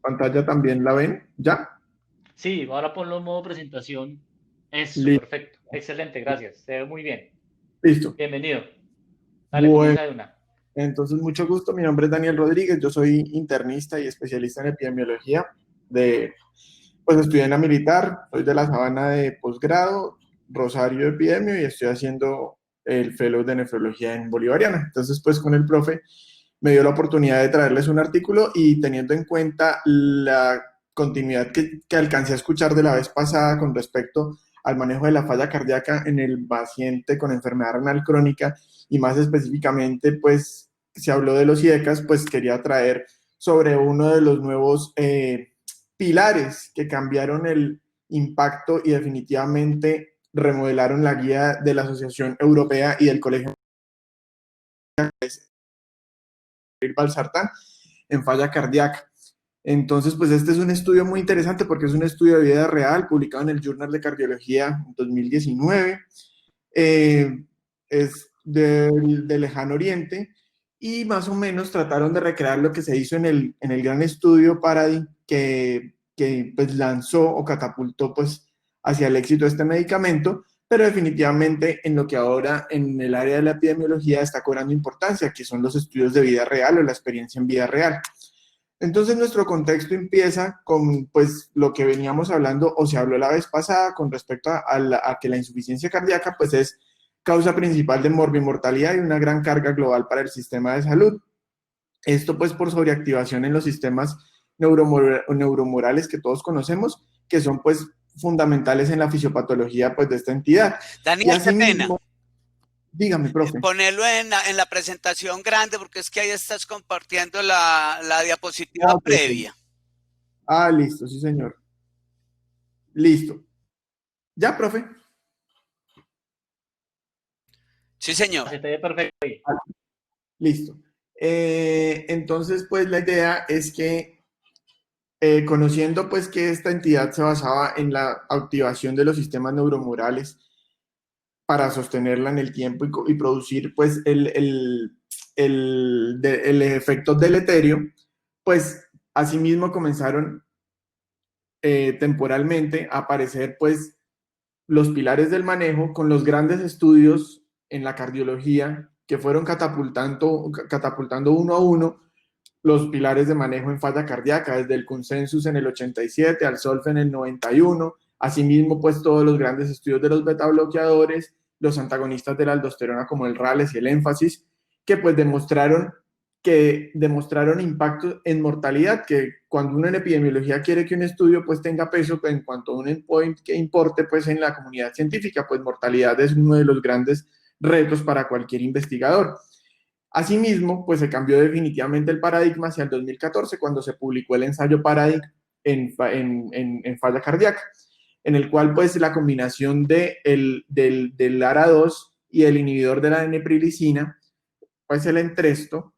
Pantalla también la ven, ¿ya? Sí, ahora ponlo en modo presentación. Eso, Li- perfecto. Excelente, gracias. Se ve muy bien. Listo. Bienvenido. Dale, Bueno, comienza de una. entonces mucho gusto. Mi nombre es Daniel Rodríguez. Yo soy internista y especialista en epidemiología. Pues estudié en la militar. Soy de la Sabana de posgrado, Rosario Epidemio, y estoy haciendo el fellow de nefrología en Bolivariana. Entonces, pues con el profe me dio la oportunidad de traerles un artículo y teniendo en cuenta la continuidad que alcancé a escuchar de la vez pasada con respecto al manejo de la falla cardíaca en el paciente con enfermedad renal crónica y más específicamente, pues se habló de los IECAS, pues quería traer sobre uno de los nuevos pilares que cambiaron el impacto y definitivamente remodelaron la guía de la Asociación Europea y del Colegio Valsartán en falla cardíaca. Entonces, pues este es un estudio muy interesante porque es un estudio de vida real publicado en el Journal de Cardiología en 2019. Eh, es de Lejano Oriente y más o menos trataron de recrear lo que se hizo en el gran estudio Paradigm que pues lanzó o catapultó pues hacia el éxito este medicamento, pero definitivamente en lo que ahora en el área de la epidemiología está cobrando importancia, que son los estudios de vida real o la experiencia en vida real. Entonces nuestro contexto empieza con pues lo que veníamos hablando o se habló la vez pasada con respecto a que la insuficiencia cardíaca pues es causa principal de morbimortalidad y una gran carga global para el sistema de salud. Esto pues por sobreactivación en los sistemas neuromorales que todos conocemos, que son pues fundamentales en la fisiopatología pues de esta entidad. Y Daniel, qué pena. asimismo, dígame, profe. Ponerlo en la presentación grande porque es que ahí estás compartiendo la diapositiva Ah, perfecto. previa. Ah, listo, sí señor. Listo. ¿Ya, profe? Sí, señor. Se te ve perfecto ahí. Listo. Entonces, pues la idea es que conociendo pues que esta entidad se basaba en la activación de los sistemas neuromorales para sostenerla en el tiempo y producir pues el efecto deleterio, pues asimismo comenzaron temporalmente a aparecer pues los pilares del manejo con los grandes estudios en la cardiología que fueron catapultando uno a uno los pilares de manejo en falla cardíaca, desde el consensus en el 87 al SOLF en el 91, asimismo pues todos los grandes estudios de los beta bloqueadores, los antagonistas de la aldosterona como el RALES y el énfasis, que pues demostraron impacto en mortalidad, que cuando uno en epidemiología quiere que un estudio pues tenga peso en cuanto a un endpoint que importe pues en la comunidad científica, pues mortalidad es uno de los grandes retos para cualquier investigador. Asimismo, pues se cambió definitivamente el paradigma hacia el 2014 cuando se publicó el ensayo Paradigm en falla cardíaca, en el cual pues la combinación del ARA2 y el inhibidor de la N-prilicina, pues el entresto,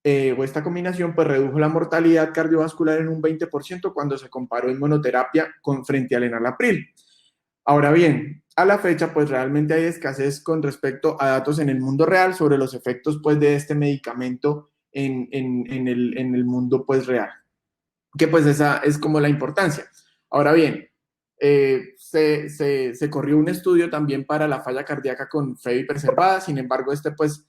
o esta combinación pues redujo la mortalidad cardiovascular en un 20% cuando se comparó en monoterapia frente al enalapril. Ahora bien, a la fecha, pues realmente hay escasez con respecto a datos en el mundo real sobre los efectos pues de este medicamento en el mundo pues real, que pues esa es como la importancia. Ahora bien, se corrió un estudio también para la falla cardíaca con FEBI preservada, sin embargo, este pues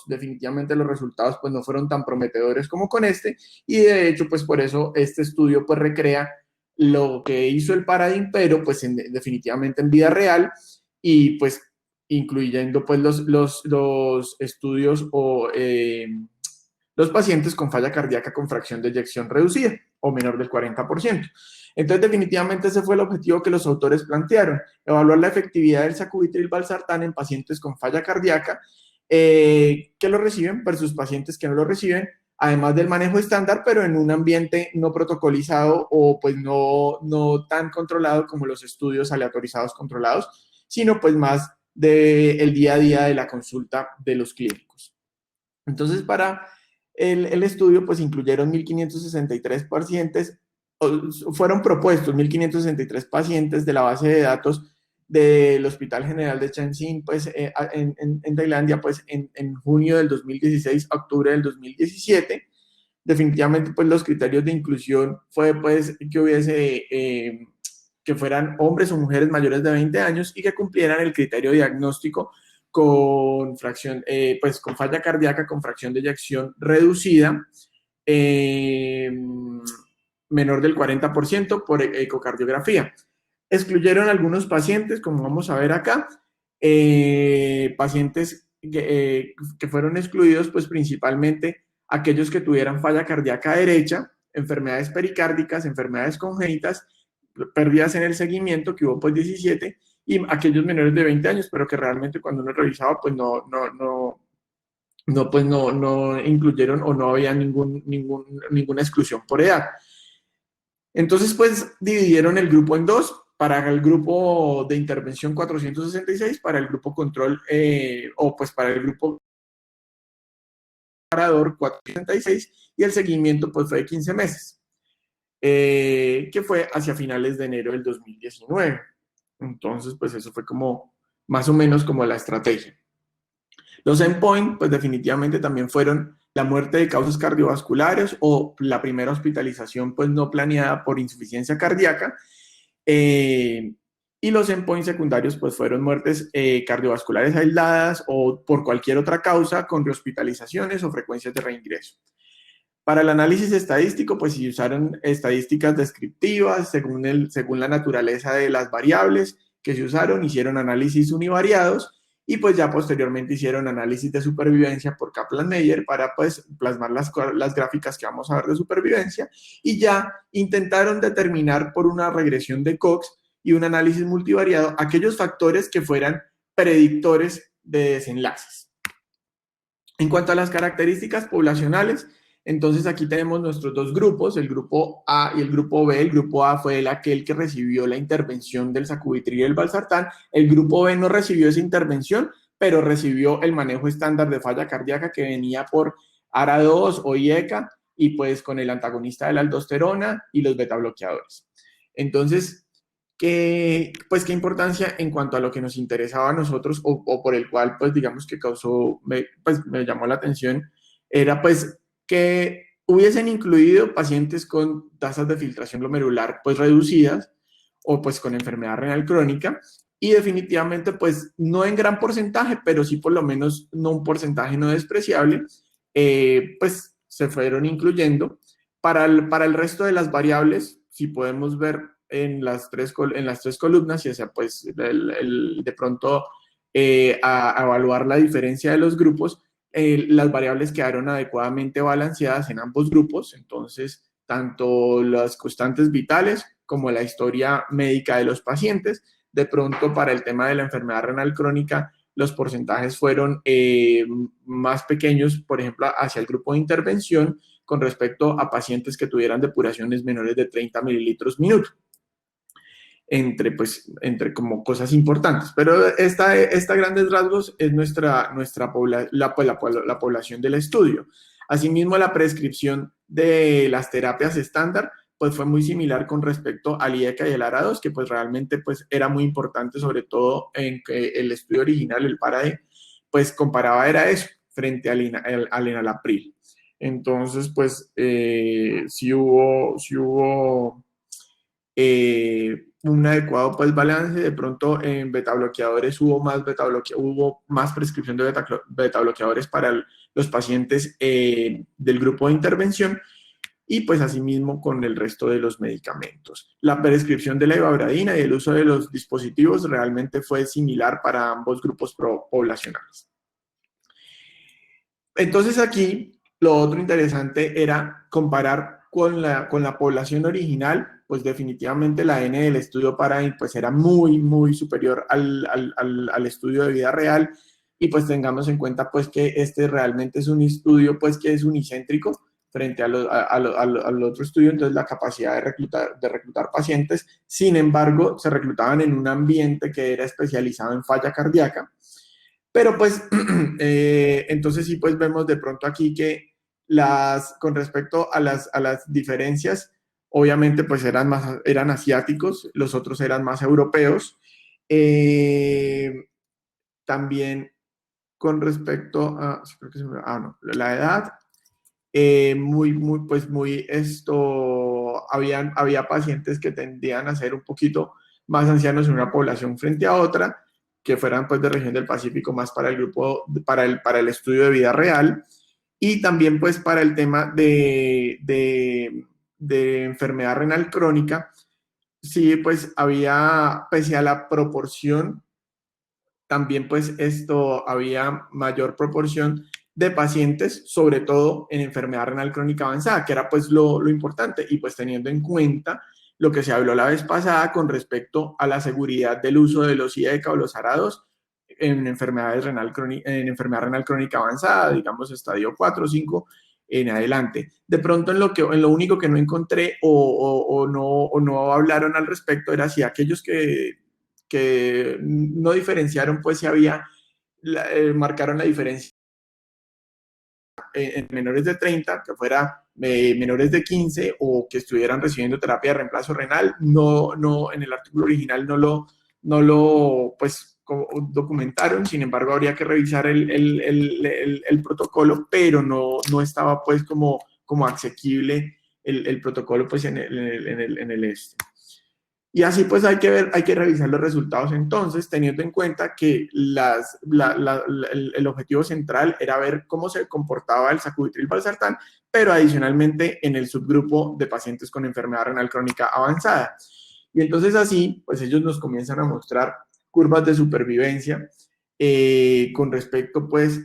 definitivamente los resultados pues no fueron tan prometedores como con este, y de hecho pues por eso este estudio pues recrea lo que hizo el Paradigm, pero pues definitivamente en vida real y pues incluyendo pues los estudios o los pacientes con falla cardíaca con fracción de eyección reducida o menor del 40%. Entonces, definitivamente ese fue el objetivo que los autores plantearon, evaluar la efectividad del sacubitril valsartán en pacientes con falla cardíaca que lo reciben versus pacientes que no lo reciben, además del manejo estándar, pero en un ambiente no protocolizado o pues no tan controlado como los estudios aleatorizados controlados, sino pues más del día a día de la consulta de los clínicos. Entonces, para el estudio, pues incluyeron 1.563 pacientes, fueron propuestos 1.563 pacientes de la base de datos del Hospital General de Changsin, pues en Tailandia, pues en junio del 2016 a octubre del 2017, definitivamente pues los criterios de inclusión fue pues que hubiese, que fueran hombres o mujeres mayores de 20 años y que cumplieran el criterio diagnóstico con fracción, pues con falla cardíaca con fracción de eyección reducida, menor del 40% por ecocardiografía. Excluyeron algunos pacientes, como vamos a ver acá, pacientes que fueron excluidos, pues principalmente aquellos que tuvieran falla cardíaca derecha, enfermedades pericárdicas, enfermedades congénitas, pérdidas en el seguimiento, que hubo pues 17, y aquellos menores de 20 años, pero que realmente cuando uno revisaba, pues no incluyeron o no había ninguna exclusión por edad. Entonces, pues dividieron el grupo en dos, para el grupo de intervención 466, para el grupo control, o pues para el grupo parador 466, y el seguimiento pues fue de 15 meses, que fue hacia finales de enero del 2019. Entonces, pues eso fue como más o menos como la estrategia. Los endpoints, pues definitivamente también fueron la muerte de causas cardiovasculares o la primera hospitalización pues no planeada por insuficiencia cardíaca, y los endpoints secundarios pues fueron muertes cardiovasculares aisladas o por cualquier otra causa con rehospitalizaciones o frecuencias de reingreso. Para el análisis estadístico, pues se usaron estadísticas descriptivas según la naturaleza de las variables que se usaron, hicieron análisis univariados y pues ya posteriormente hicieron análisis de supervivencia por Kaplan-Meier para pues plasmar las gráficas que vamos a ver de supervivencia, y ya intentaron determinar por una regresión de Cox y un análisis multivariado aquellos factores que fueran predictores de desenlaces. En cuanto a las características poblacionales, entonces aquí tenemos nuestros dos grupos, el grupo A y el grupo B. El grupo A fue aquel que recibió la intervención del sacubitril y el valsartán. El grupo B no recibió esa intervención, pero recibió el manejo estándar de falla cardíaca que venía por ARA2 o IECA, y pues con el antagonista de la aldosterona y los betabloqueadores. Entonces, ¿qué importancia en cuanto a lo que nos interesaba a nosotros o por el cual, pues digamos que me llamó la atención, era pues que hubiesen incluido pacientes con tasas de filtración glomerular pues reducidas o pues con enfermedad renal crónica, y definitivamente pues no en gran porcentaje, pero sí por lo menos no un porcentaje no despreciable, pues se fueron incluyendo. Para el resto de las variables, si podemos ver en las tres columnas, y sea pues de pronto a evaluar la diferencia de los grupos, las variables quedaron adecuadamente balanceadas en ambos grupos. Entonces, tanto las constantes vitales como la historia médica de los pacientes. De pronto, para el tema de la enfermedad renal crónica, los porcentajes fueron más pequeños, por ejemplo, hacia el grupo de intervención con respecto a pacientes que tuvieran depuraciones menores de 30 mililitros minuto. Entre como cosas importantes. Pero esta grandes rasgos es la población del estudio. Asimismo, la prescripción de las terapias estándar pues fue muy similar con respecto al IECA y el ARA2, que pues realmente pues era muy importante, sobre todo en que el estudio original, el PARADE, pues comparaba era eso frente al enalapril. Entonces, pues sí hubo un adecuado pues balance. De pronto en betabloqueadores hubo más prescripción de betabloqueadores para los pacientes del grupo de intervención, y pues asimismo con el resto de los medicamentos. La prescripción de la ivabradina y el uso de los dispositivos realmente fue similar para ambos grupos poblacionales. Entonces aquí lo otro interesante era comparar con la población original. Pues definitivamente la N del estudio PARADIGM pues era muy, muy superior al estudio de vida real, y pues tengamos en cuenta pues que este realmente es un estudio pues que es unicéntrico frente al otro estudio. Entonces la capacidad de reclutar pacientes, sin embargo, se reclutaban en un ambiente que era especializado en falla cardíaca. Pero pues, entonces sí, pues vemos de pronto aquí que con respecto a las diferencias, obviamente pues eran asiáticos, los otros eran más europeos. También con respecto a, creo que no, la edad, había pacientes que tendían a ser un poquito más ancianos en una población frente a otra, que fueran pues de región del Pacífico más para el grupo, para el estudio de vida real, y también pues para el tema de enfermedad renal crónica. Sí, pues había, pese a la proporción, también pues había mayor proporción de pacientes, sobre todo en enfermedad renal crónica avanzada, que era pues lo importante, y pues teniendo en cuenta lo que se habló la vez pasada con respecto a la seguridad del uso de los IECA o los ARA2 en en enfermedad renal crónica avanzada, digamos estadio 4 o 5 en adelante. De pronto en lo único que no encontré o no hablaron al respecto era si aquellos que no diferenciaron, pues si había, marcaron la diferencia en menores de 30, que fuera menores de 15 o que estuvieran recibiendo terapia de reemplazo renal. No, en el artículo original no lo pues, documentaron, sin embargo habría que revisar el protocolo, pero no estaba pues como asequible el protocolo pues en el. Y así pues hay que revisar los resultados entonces, teniendo en cuenta que el objetivo central era ver cómo se comportaba el sacubitril/valsartán, pero adicionalmente en el subgrupo de pacientes con enfermedad renal crónica avanzada. Y entonces así, pues ellos nos comienzan a mostrar curvas de supervivencia con respecto pues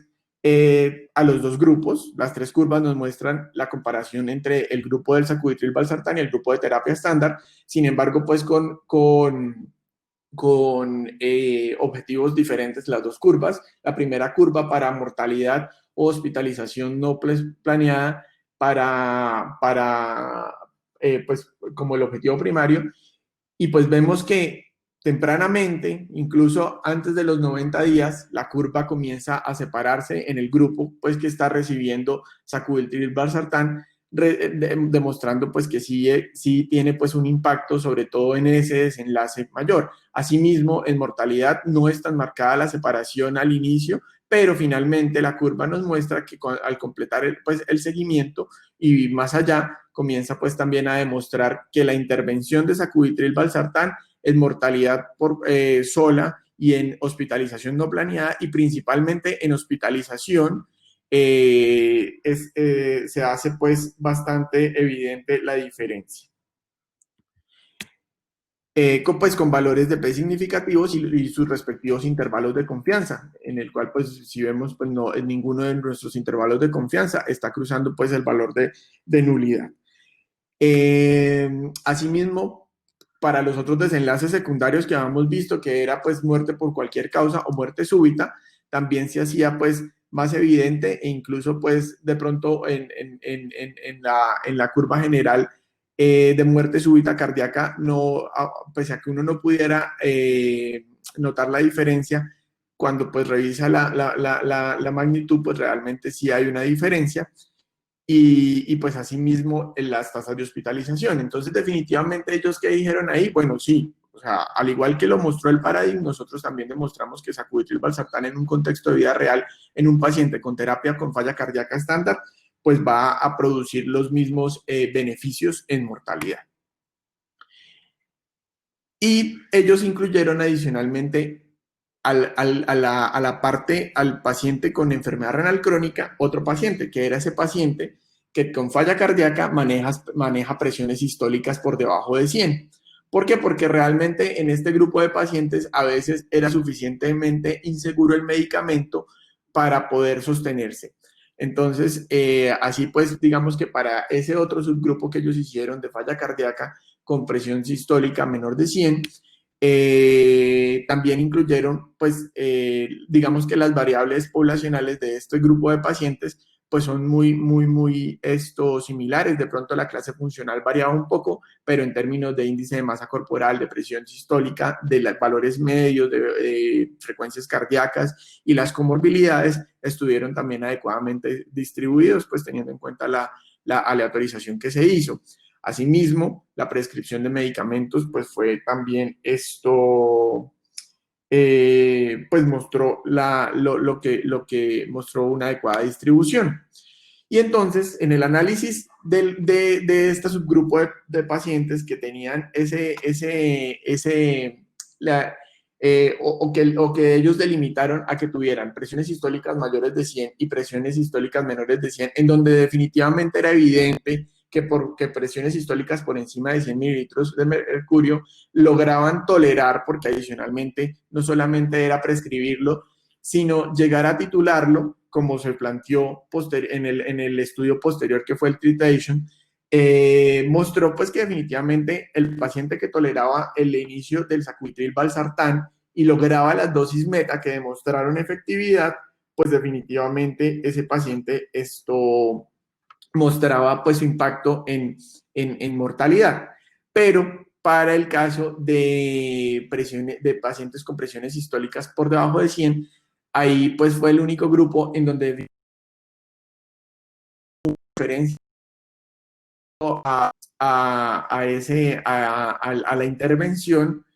a los dos grupos. Las tres curvas nos muestran la comparación entre el grupo del sacubitril/valsartán y el grupo de terapia estándar. Sin embargo, pues con objetivos diferentes las dos curvas. La primera curva para mortalidad o hospitalización no planeada pues como el objetivo primario. Y pues vemos que tempranamente, incluso antes de los 90 días, la curva comienza a separarse en el grupo pues que está recibiendo sacubitril/valsartán, demostrando pues que sí tiene pues un impacto sobre todo en ese desenlace mayor. Asimismo, en mortalidad no es tan marcada la separación al inicio, pero finalmente la curva nos muestra que al completar el seguimiento y más allá, comienza pues también a demostrar que la intervención de sacubitril/valsartán en mortalidad sola y en hospitalización no planeada, y principalmente en hospitalización, se hace pues bastante evidente la diferencia. Con valores de P significativos y sus respectivos intervalos de confianza, en el cual pues si vemos pues no en ninguno de nuestros intervalos de confianza está cruzando pues el valor de nulidad. Asimismo, para los otros desenlaces secundarios que habíamos visto, que era pues muerte por cualquier causa o muerte súbita, también se hacía pues más evidente, e incluso pues de pronto en la curva general de muerte súbita cardíaca, pese a que uno no pudiera notar la diferencia, cuando pues revisa la magnitud, pues realmente sí hay una diferencia. Y pues asimismo en las tasas de hospitalización. Entonces definitivamente ellos que dijeron ahí, bueno, sí, o sea, al igual que lo mostró el Paradigm, nosotros también demostramos que sacubitril/valsartán en un contexto de vida real, en un paciente con terapia con falla cardíaca estándar, pues va a producir los mismos beneficios en mortalidad. Y ellos incluyeron adicionalmente al paciente con enfermedad renal crónica, otro paciente, que era ese paciente que con falla cardíaca maneja presiones sistólicas por debajo de 100. ¿Por qué? Porque realmente en este grupo de pacientes a veces era suficientemente inseguro el medicamento para poder sostenerse. Entonces, así pues, digamos que para ese otro subgrupo que ellos hicieron de falla cardíaca con presión sistólica menor de 100, también incluyeron, pues, digamos que las variables poblacionales de este grupo de pacientes, pues son muy similares. De pronto la clase funcional variaba un poco, pero en términos de índice de masa corporal, de presión sistólica, de los valores medios, de frecuencias cardíacas y las comorbilidades estuvieron también adecuadamente distribuidos, pues teniendo en cuenta la aleatorización que se hizo. Asimismo, la prescripción de medicamentos, pues fue también pues mostró lo que mostró una adecuada distribución. Y entonces, en el análisis de este subgrupo de pacientes que tenían o que ellos delimitaron a que tuvieran presiones sistólicas mayores de 100 y presiones sistólicas menores de 100, en donde definitivamente era evidente que presiones sistólicas por encima de 100 mililitros de mercurio lograban tolerar, porque adicionalmente no solamente era prescribirlo, sino llegar a titularlo, como se planteó en el estudio posterior que fue el titration, mostró pues que definitivamente el paciente que toleraba el inicio del sacubitril/valsartán y lograba las dosis meta que demostraron efectividad, pues definitivamente ese paciente mostraba pues su impacto en mortalidad. Pero para el caso de pacientes con presiones sistólicas por debajo de 100, ahí pues fue el único grupo en donde diferencia a la intervención,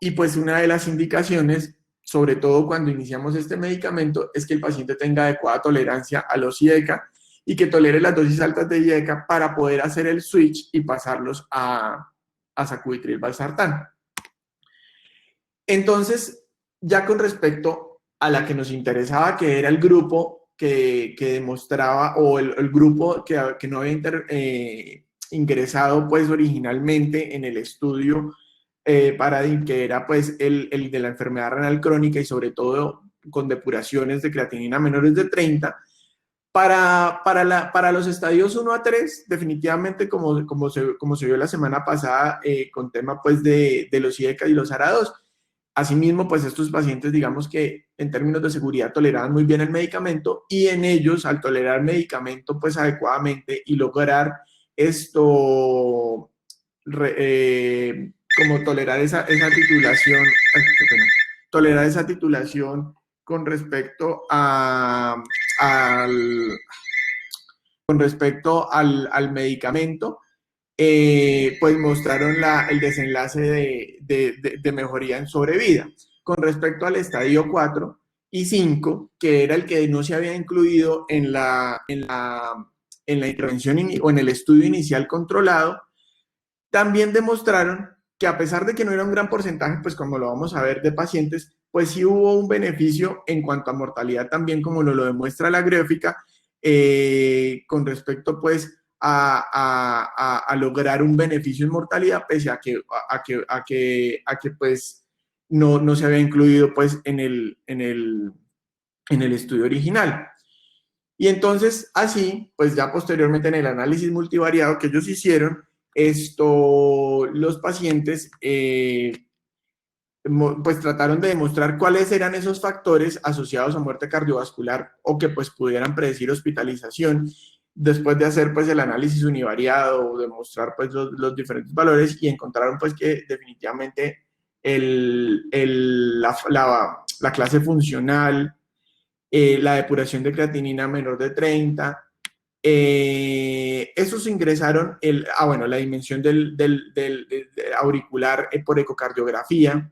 y pues una de las indicaciones, sobre todo cuando iniciamos este medicamento, es que el paciente tenga adecuada tolerancia a los IECA y que tolere las dosis altas de IECA para poder hacer el switch y pasarlos a sacubitril/valsartán. Entonces, ya con respecto a la que nos interesaba, que era el grupo que demostraba, o el grupo que no había ingresado pues originalmente en el estudio Paradigm, que era pues el de la enfermedad renal crónica y sobre todo con depuraciones de creatinina menores de 30, para los estadios 1 a 3, definitivamente como se vio la semana pasada con tema pues de los IECA y los ARA2. Asimismo, pues estos pacientes, digamos que en términos de seguridad toleraban muy bien el medicamento, y en ellos, al tolerar el medicamento pues adecuadamente y lograr como tolerar esa titulación, tolerar esa titulación con respecto al medicamento, pues mostraron el desenlace de mejoría en sobrevida. Con respecto al estadio 4 y 5, que era el que no se había incluido en la intervención o en el estudio inicial controlado, también demostraron que a pesar de que no era un gran porcentaje, pues como lo vamos a ver, de pacientes, pues sí hubo un beneficio en cuanto a mortalidad también, como nos lo demuestra la gráfica, con respecto pues a lograr un beneficio en mortalidad, pese a que pues no se había incluido pues en el estudio original. Y entonces así, pues ya posteriormente en el análisis multivariado que ellos hicieron, los pacientes pues trataron de demostrar cuáles eran esos factores asociados a muerte cardiovascular o que pues pudieran predecir hospitalización, después de hacer pues el análisis univariado, demostrar pues los diferentes valores, y encontraron pues que definitivamente la clase funcional, la depuración de creatinina menor de 30, esos ingresaron, la dimensión del auricular por ecocardiografía.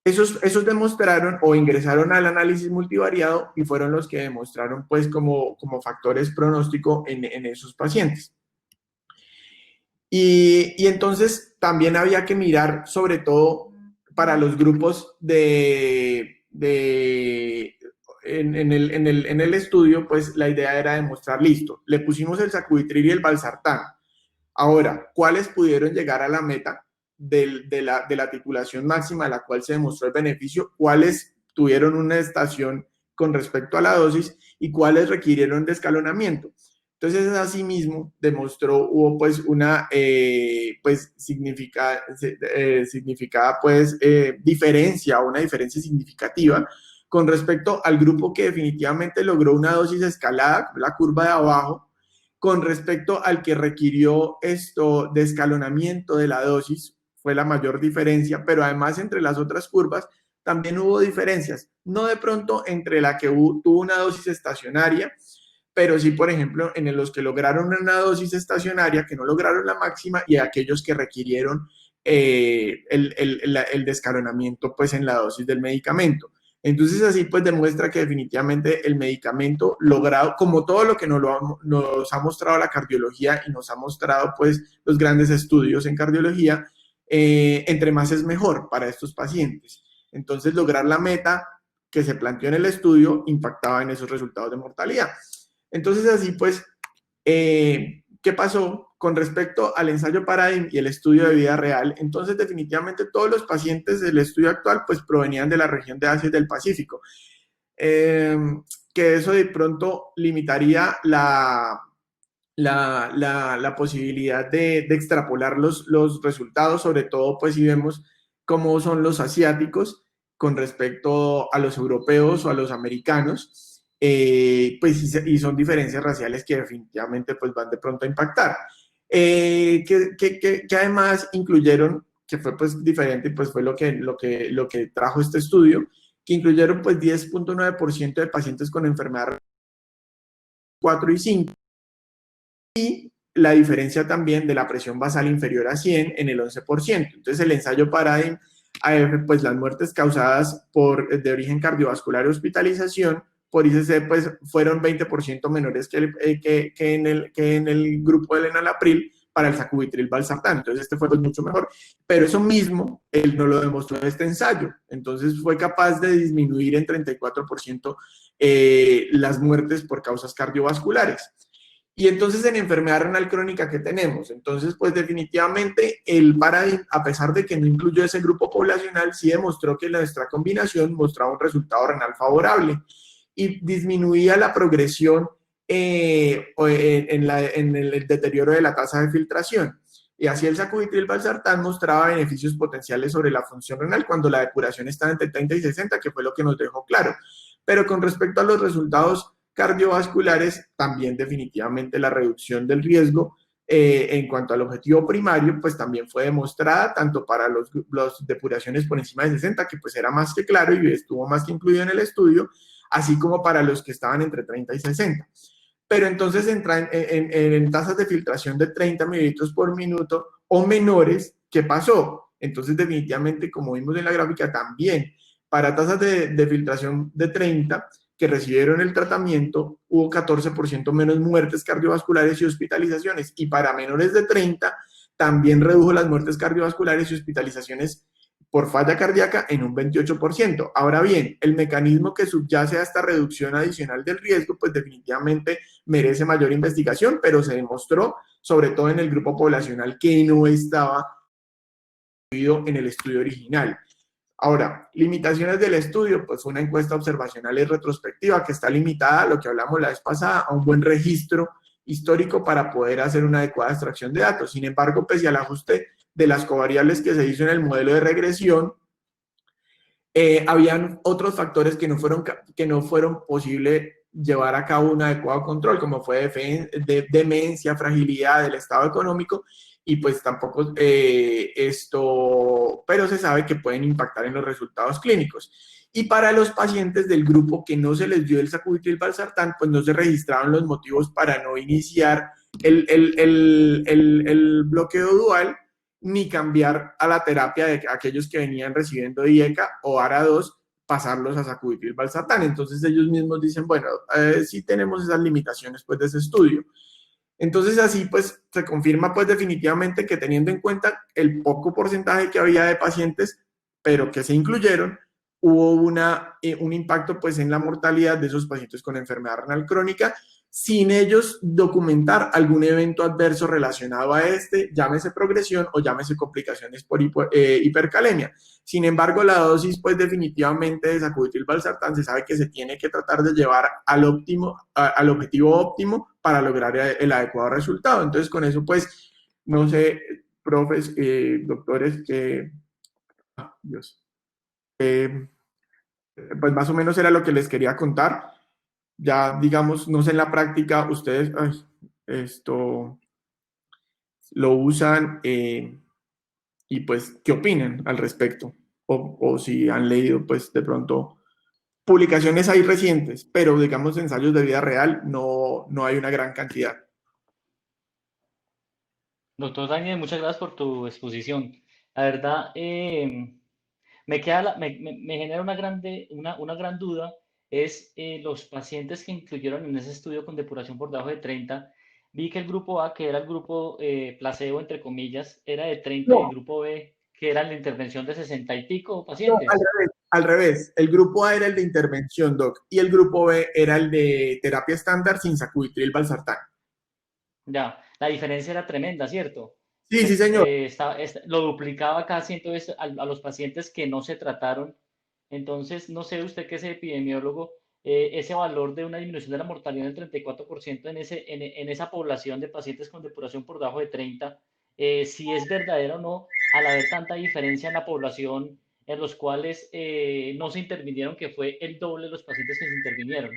Esos demostraron o ingresaron al análisis multivariado y fueron los que demostraron pues como factores pronóstico en esos pacientes. Y entonces también había que mirar, sobre todo para los grupos en el estudio, pues la idea era demostrar, listo, le pusimos el sacubitril y el valsartán. Ahora, ¿cuáles pudieron llegar a la meta de la titulación máxima, a la cual se demostró el beneficio? ¿Cuáles tuvieron una estación con respecto a la dosis y cuáles requirieron de escalonamiento? Entonces, asimismo, hubo pues una significada pues diferencia, una diferencia significativa con respecto al grupo que definitivamente logró una dosis escalada, la curva de abajo, con respecto al que requirió de escalonamiento de la dosis. Fue la mayor diferencia, pero además entre las otras curvas también hubo diferencias, no de pronto entre la que tuvo una dosis estacionaria, pero sí, por ejemplo, en los que lograron una dosis estacionaria, que no lograron la máxima, y aquellos que requirieron el descalonamiento pues en la dosis del medicamento. Entonces así pues demuestra que definitivamente el medicamento logrado, como todo lo que nos ha mostrado la cardiología y nos ha mostrado pues los grandes estudios en cardiología, entre más es mejor para estos pacientes. Entonces lograr la meta que se planteó en el estudio impactaba en esos resultados de mortalidad. Entonces así pues, ¿qué pasó con respecto al ensayo Paradigm y el estudio de vida real? Entonces definitivamente todos los pacientes del estudio actual pues provenían de la región de Asia y del Pacífico. Que eso de pronto limitaría la posibilidad de extrapolar los resultados, sobre todo pues si vemos cómo son los asiáticos con respecto a los europeos o a los americanos, pues y son diferencias raciales que definitivamente pues van de pronto a impactar. Que además incluyeron, que fue pues diferente, pues fue lo que trajo este estudio, que incluyeron pues 10.9% de pacientes con enfermedad 4 y 5, y la diferencia también de la presión basal inferior a 100 en el 11%. Entonces el ensayo Paradigm, pues las muertes causadas de origen cardiovascular y hospitalización por ICC pues fueron 20% menores que en el grupo del enalapril para el sacubitril valsartán. Entonces este fue pues mucho mejor. Pero eso mismo él no lo demostró en este ensayo. Entonces fue capaz de disminuir en 34% las muertes por causas cardiovasculares. Y entonces en enfermedad renal crónica, ¿qué tenemos? Entonces, pues definitivamente el Paradigm, a pesar de que no incluyó ese grupo poblacional, sí demostró que nuestra combinación mostraba un resultado renal favorable y disminuía la progresión en el deterioro de la tasa de filtración. Y así el sacubitril valsartán mostraba beneficios potenciales sobre la función renal cuando la depuración estaba entre 30 y 60, que fue lo que nos dejó claro. Pero con respecto a los resultados cardiovasculares, también definitivamente la reducción del riesgo en cuanto al objetivo primario, pues también fue demostrada tanto para los depuraciones por encima de 60, que pues era más que claro y estuvo más que incluido en el estudio, así como para los que estaban entre 30 y 60. Pero entonces en tasas de filtración de 30 mililitros por minuto o menores, ¿qué pasó? Entonces definitivamente, como vimos en la gráfica, también para tasas de filtración de 30 que recibieron el tratamiento, hubo 14% menos muertes cardiovasculares y hospitalizaciones. Y para menores de 30, también redujo las muertes cardiovasculares y hospitalizaciones por falla cardíaca en un 28%. Ahora bien, el mecanismo que subyace a esta reducción adicional del riesgo, pues definitivamente merece mayor investigación, pero se demostró, sobre todo en el grupo poblacional que no estaba incluido en el estudio original. Ahora, limitaciones del estudio, pues fue una encuesta observacional y retrospectiva que está limitada, a lo que hablamos la vez pasada, a un buen registro histórico para poder hacer una adecuada extracción de datos. Sin embargo, pese al ajuste de las covariables que se hizo en el modelo de regresión, habían otros factores que no fueron posible llevar a cabo un adecuado control, como fue demencia, fragilidad del estado económico, y pues tampoco pero se sabe que pueden impactar en los resultados clínicos. Y para los pacientes del grupo que no se les dio el sacubitril valsartán, pues no se registraron los motivos para no iniciar el bloqueo dual, ni cambiar a la terapia de aquellos que venían recibiendo IECA o ARA2, pasarlos a sacubitril valsartán. Entonces ellos mismos dicen, bueno, sí tenemos esas limitaciones pues de ese estudio. Entonces así pues se confirma pues definitivamente que teniendo en cuenta el poco porcentaje que había de pacientes, pero que se incluyeron, hubo un impacto pues en la mortalidad de esos pacientes con enfermedad renal crónica, sin ellos documentar algún evento adverso relacionado a llámese progresión o llámese complicaciones por hipercalemia. Sin embargo, la dosis, pues definitivamente de sacubitril valsartán se sabe que se tiene que tratar de llevar al objetivo óptimo para lograr el adecuado resultado. Entonces, con eso, pues, no sé, profes, doctores, pues más o menos era lo que les quería contar. Ya, digamos, no sé en la práctica, ustedes esto lo usan y pues, ¿qué opinan al respecto? O si han leído, pues, de pronto, publicaciones ahí recientes, pero digamos, ensayos de vida real, no hay una gran cantidad. Doctor Daniel, muchas gracias por tu exposición. La verdad, Me genera una gran duda, es los pacientes que incluyeron en ese estudio con depuración por debajo de 30. Vi que el grupo A, que era el grupo placebo, entre comillas, era de 30 y el No, grupo B, que era la intervención de 60 y pico no, pacientes. al revés. El grupo A era el de intervención, doc, y el grupo B era el de terapia estándar sin sacubitril valsartán. Ya, la diferencia era tremenda, ¿cierto? Sí, sí, señor. Lo duplicaba casi entonces a los pacientes que no se trataron. Entonces, no sé usted que es epidemiólogo, ese valor de una disminución de la mortalidad del 34% en esa población de pacientes con depuración por debajo de 30, si es verdadero o no, al haber tanta diferencia en la población en los cuales no se intervinieron, que fue el doble de los pacientes que se intervinieron.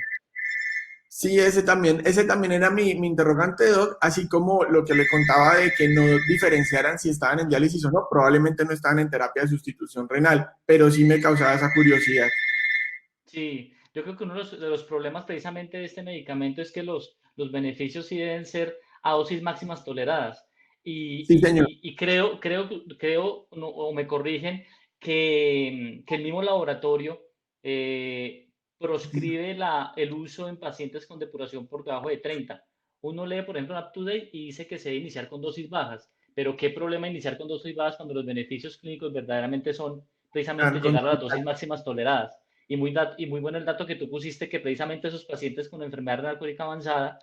Sí, ese también era mi interrogante, doc, así como lo que le contaba de que no diferenciaran si estaban en diálisis o no, probablemente no estaban en terapia de sustitución renal, pero sí me causaba esa curiosidad. Sí, yo creo que uno de los problemas precisamente de este medicamento es que los beneficios sí deben ser a dosis máximas toleradas. Sí, señor. Y creo, o me corrigen, que el mismo laboratorio eh, proscribe el uso en pacientes con depuración por debajo de 30. Uno lee, por ejemplo, en UpToDate y dice que se debe iniciar con dosis bajas. Pero ¿qué problema iniciar con dosis bajas cuando los beneficios clínicos verdaderamente son precisamente llegar a las dosis máximas toleradas? Y muy bueno el dato que tú pusiste, que precisamente esos pacientes con enfermedad renal crónica avanzada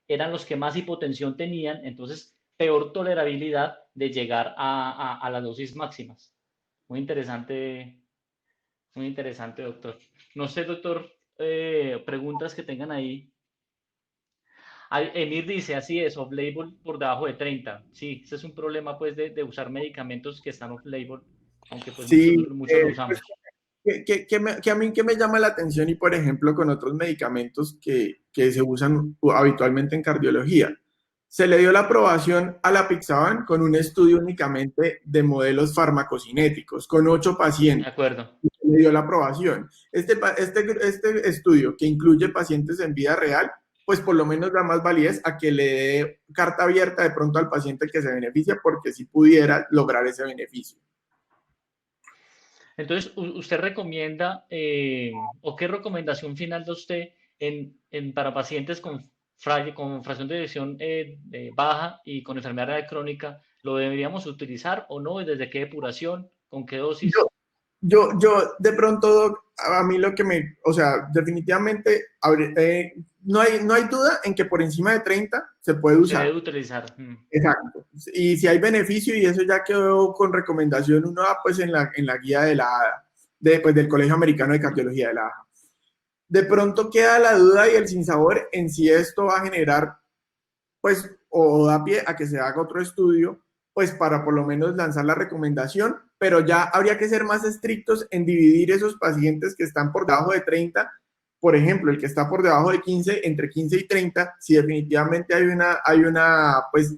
eran los que más hipotensión tenían, entonces peor tolerabilidad de llegar a las dosis máximas. Muy interesante, doctor. No sé, doctor, preguntas que tengan ahí. Emir dice, así es, off-label por debajo de 30. Sí, ese es un problema pues de usar medicamentos que están off-label, aunque pues Sí, muchos lo usamos. que a mí que me llama la atención y por ejemplo con otros medicamentos que se usan habitualmente en cardiología. Se le dio la aprobación a la Pixaban con un estudio únicamente de modelos farmacocinéticos, con 8 De pacientes. acuerdo. Se le dio la aprobación. Este estudio que incluye pacientes en vida real, pues por lo menos da más validez a que le dé carta abierta de pronto al paciente que se beneficia, porque si pudiera lograr ese beneficio. Entonces, ¿usted recomienda o qué recomendación final da usted para pacientes con fracción de eyección baja y con enfermedad renal crónica? ¿Lo deberíamos utilizar o no? ¿Y desde qué depuración? ¿Con qué Yo, dosis? yo de pronto, Doc, a mí lo que o sea, definitivamente no hay duda en que por encima de 30 se puede Se debe usar. utilizar. Mm. Exacto. Y si hay beneficio, y eso ya quedó con recomendación, uno va pues en la guía de la ADA, pues, del Colegio Americano de Cardiología de la ADA. De pronto queda la duda y el sinsabor en si esto va a generar pues, o da pie a que se haga otro estudio, pues para por lo menos lanzar la recomendación, pero ya habría que ser más estrictos en dividir esos pacientes que están por debajo de 30, por ejemplo, el que está por debajo de 15, entre 15 y 30, si definitivamente hay una pues,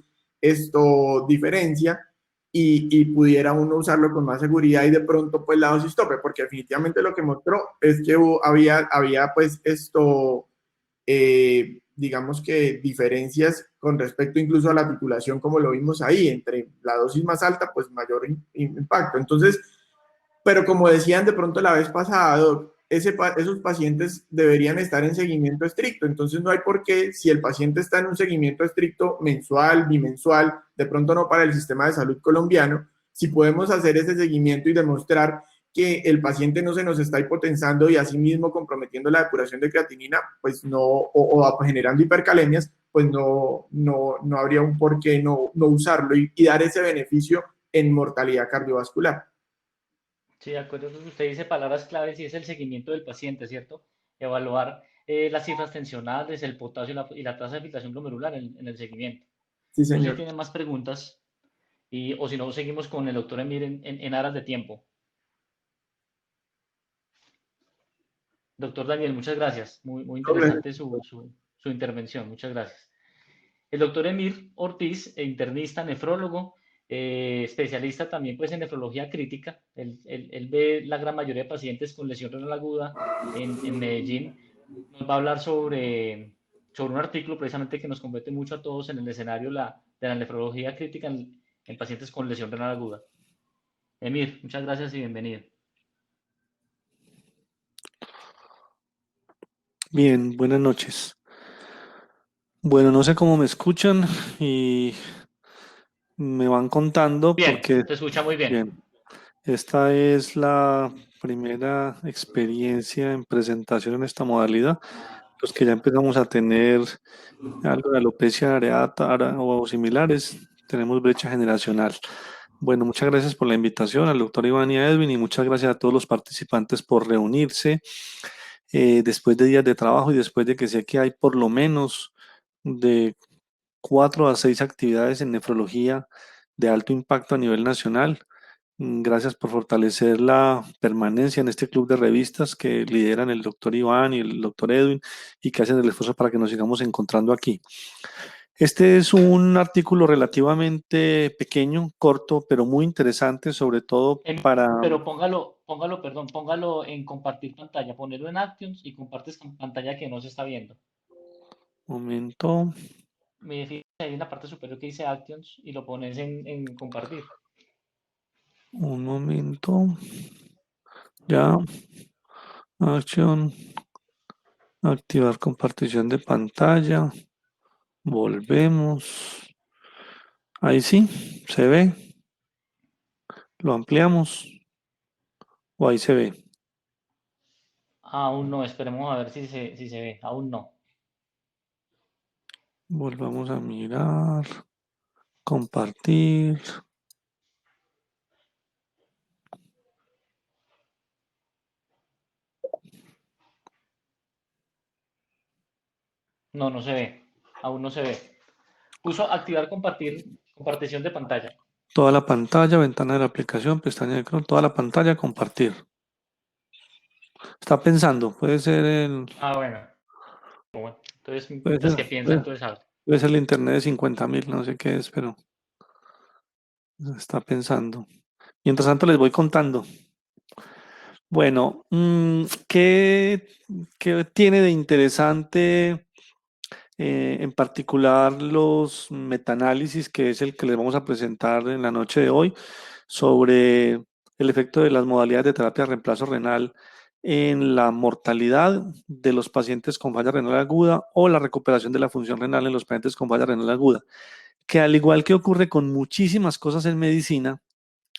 diferencia y pudiera uno usarlo con más seguridad y de pronto pues la dosis tope, porque definitivamente lo que mostró es que había pues digamos que diferencias con respecto incluso a la titulación, como lo vimos ahí, entre la dosis más alta, pues mayor impacto. Entonces, pero como decían de pronto la vez pasada, Doc, esos pacientes deberían estar en seguimiento estricto. Entonces, no hay por qué, si el paciente está en un seguimiento estricto mensual, bimensual, de pronto no para el sistema de salud colombiano, si podemos hacer ese seguimiento y demostrar que el paciente no se nos está hipotensando y asimismo comprometiendo la depuración de creatinina, pues no, o generando hipercalemias, pues no habría un por qué no usarlo y dar ese beneficio en mortalidad cardiovascular. Sí, de acuerdo. Usted dice palabras claves y es el seguimiento del paciente, ¿cierto? Evaluar las cifras tensionales, el potasio y la tasa de filtración glomerular en el seguimiento. Sí, No sé si señor. tienen más preguntas o si no, seguimos con el doctor Emir en aras de tiempo. Doctor Daniel, muchas gracias. Muy interesante su intervención. Muchas gracias. El doctor Emir Ortiz, internista, nefrólogo, especialista también pues, en nefrología crítica. Él ve la gran mayoría de pacientes con lesión renal aguda en Medellín. Nos va a hablar sobre un artículo precisamente que nos compete mucho a todos en el escenario de la nefrología crítica en pacientes con lesión renal aguda. Emir, muchas gracias y bienvenido. Bien, buenas noches. Bueno, no sé cómo me escuchan y me van contando Bien, porque, se escucha muy bien. bien, esta es la primera experiencia en presentación en esta modalidad. Los que ya empezamos a tener algo de alopecia areata o similares, tenemos brecha generacional. Bueno, muchas gracias por la invitación al doctor Iván y a Edwin y muchas gracias a todos los participantes por reunirse después de días de trabajo y después de que sé que hay por lo menos de 4 a 6 actividades en nefrología de alto impacto a nivel nacional. Gracias por fortalecer la permanencia en este club de revistas que lideran el doctor Iván y el doctor Edwin y que hacen el esfuerzo para que nos sigamos encontrando aquí. Este es un artículo relativamente pequeño, corto, pero muy interesante, sobre todo para... Pero póngalo en compartir pantalla, ponerlo en Actions y compartes con pantalla que no se está viendo. Momento, Me fijo ahí en la parte superior que dice Actions y lo pones en compartir. un momento. Ya, acción, activar compartición de pantalla. Volvemos. Ahí sí, se ve. Lo ampliamos. O ahí se ve. Aún no, esperemos a ver si se ve. Aún no. Volvamos a mirar. Compartir. No, no se ve. Aún no se ve. Puso activar compartición de pantalla. Toda la pantalla, ventana de la aplicación, pestaña de Chrome, toda la pantalla, compartir. Está pensando, puede ser Bueno. Bueno, entonces, puede mientras ser, que piensa, puede, entonces habla. puede ser el internet de 50.000, no sé qué es, pero está pensando. Mientras tanto les voy contando. Bueno, ¿qué tiene de interesante en particular los metaanálisis, que es el que les vamos a presentar en la noche de hoy, sobre el efecto de las modalidades de terapia de reemplazo renal en la mortalidad de los pacientes con falla renal aguda o la recuperación de la función renal en los pacientes con falla renal aguda? Que al igual que ocurre con muchísimas cosas en medicina,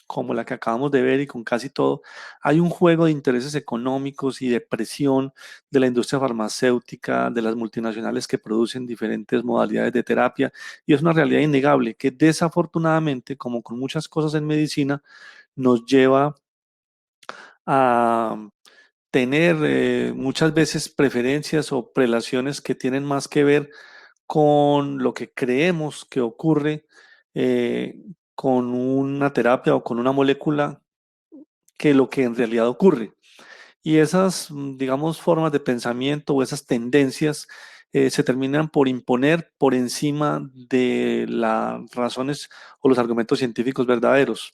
como la que acabamos de ver y con casi todo, hay un juego de intereses económicos y de presión de la industria farmacéutica, de las multinacionales que producen diferentes modalidades de terapia, y es una realidad innegable que desafortunadamente, como con muchas cosas en medicina, nos lleva a tener muchas veces preferencias o prelaciones que tienen más que ver con lo que creemos que ocurre eh, con una terapia o con una molécula que lo que en realidad ocurre. Y esas, digamos, formas de pensamiento o esas tendencias se terminan por imponer por encima de las razones o los argumentos científicos verdaderos.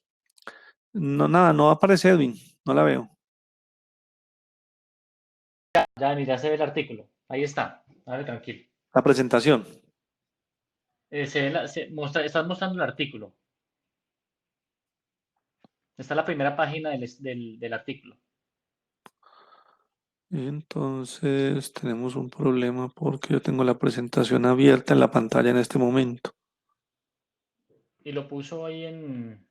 No, nada, no aparece Edwin, no la veo. Ya, ni ya se ve el artículo. Ahí está. Dale, tranquilo. La presentación. Estás mostrando el artículo. Está la primera página del artículo. Entonces tenemos un problema porque yo tengo la presentación abierta en la pantalla en este momento. Y lo puso ahí en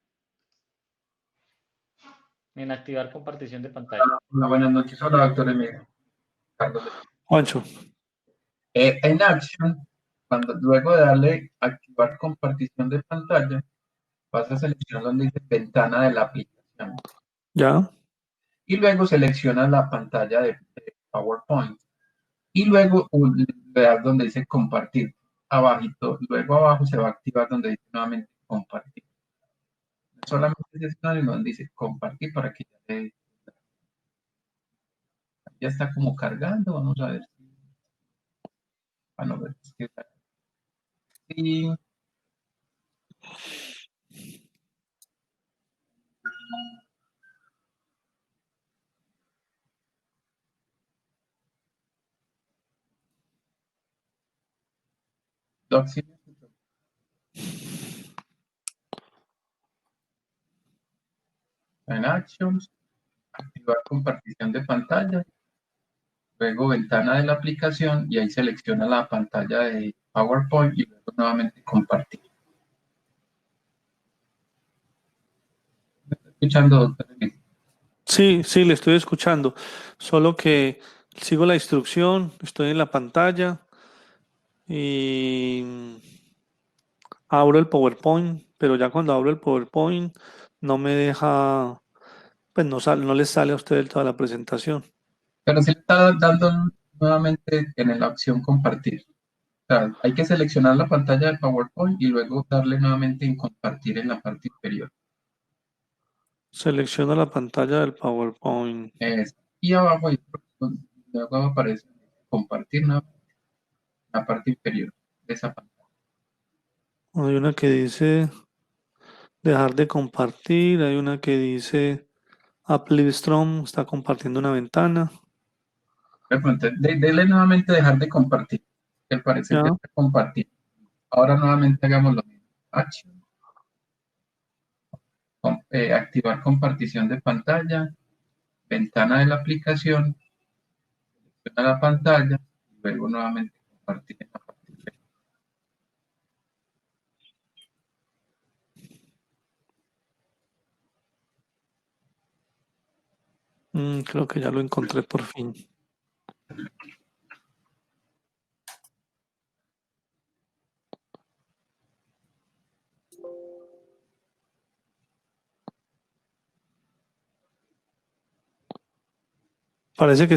activar compartición de pantalla. Hola, buenas noches. Hola, doctor Emilio. Carlos. Juancho, En Action, luego de darle activar compartición de pantalla, vas a seleccionar donde dice ventana de la aplicación. ¿ya? Y luego seleccionas la pantalla de PowerPoint. Y luego le das donde dice compartir. Abajito, luego abajo se va a activar donde dice nuevamente compartir. Solamente seleccionar y donde dice compartir para que ya está como cargando. Vamos a ver. No ver. Sí. Doc, sí. En Actions, activar compartición de pantalla. luego ventana de la aplicación y ahí selecciona la pantalla de PowerPoint y luego nuevamente compartir. ¿Me está escuchando, doctor? Sí, sí, le estoy escuchando. Solo que sigo la instrucción, estoy en la pantalla y abro el PowerPoint, pero ya cuando abro el PowerPoint no me deja, pues no les sale a usted toda la presentación. Pero sí le está dando nuevamente en la opción compartir. O sea, hay que seleccionar la pantalla de PowerPoint y luego darle nuevamente en compartir en la parte inferior. Selecciono la pantalla del PowerPoint. Y abajo luego aparece compartir en la parte inferior de esa pantalla. Hay una que dice dejar de compartir, hay una que dice Uplivestrom está compartiendo una ventana. Dele nuevamente dejar de compartir. Al parecer ya Ya, está compartiendo. Ahora nuevamente hagamos lo mismo. Action. Activar compartición de pantalla. Ventana de la aplicación. Selecciona la pantalla. Y luego nuevamente compartir en la parte inferior. creo que ya lo encontré por fin. Parece que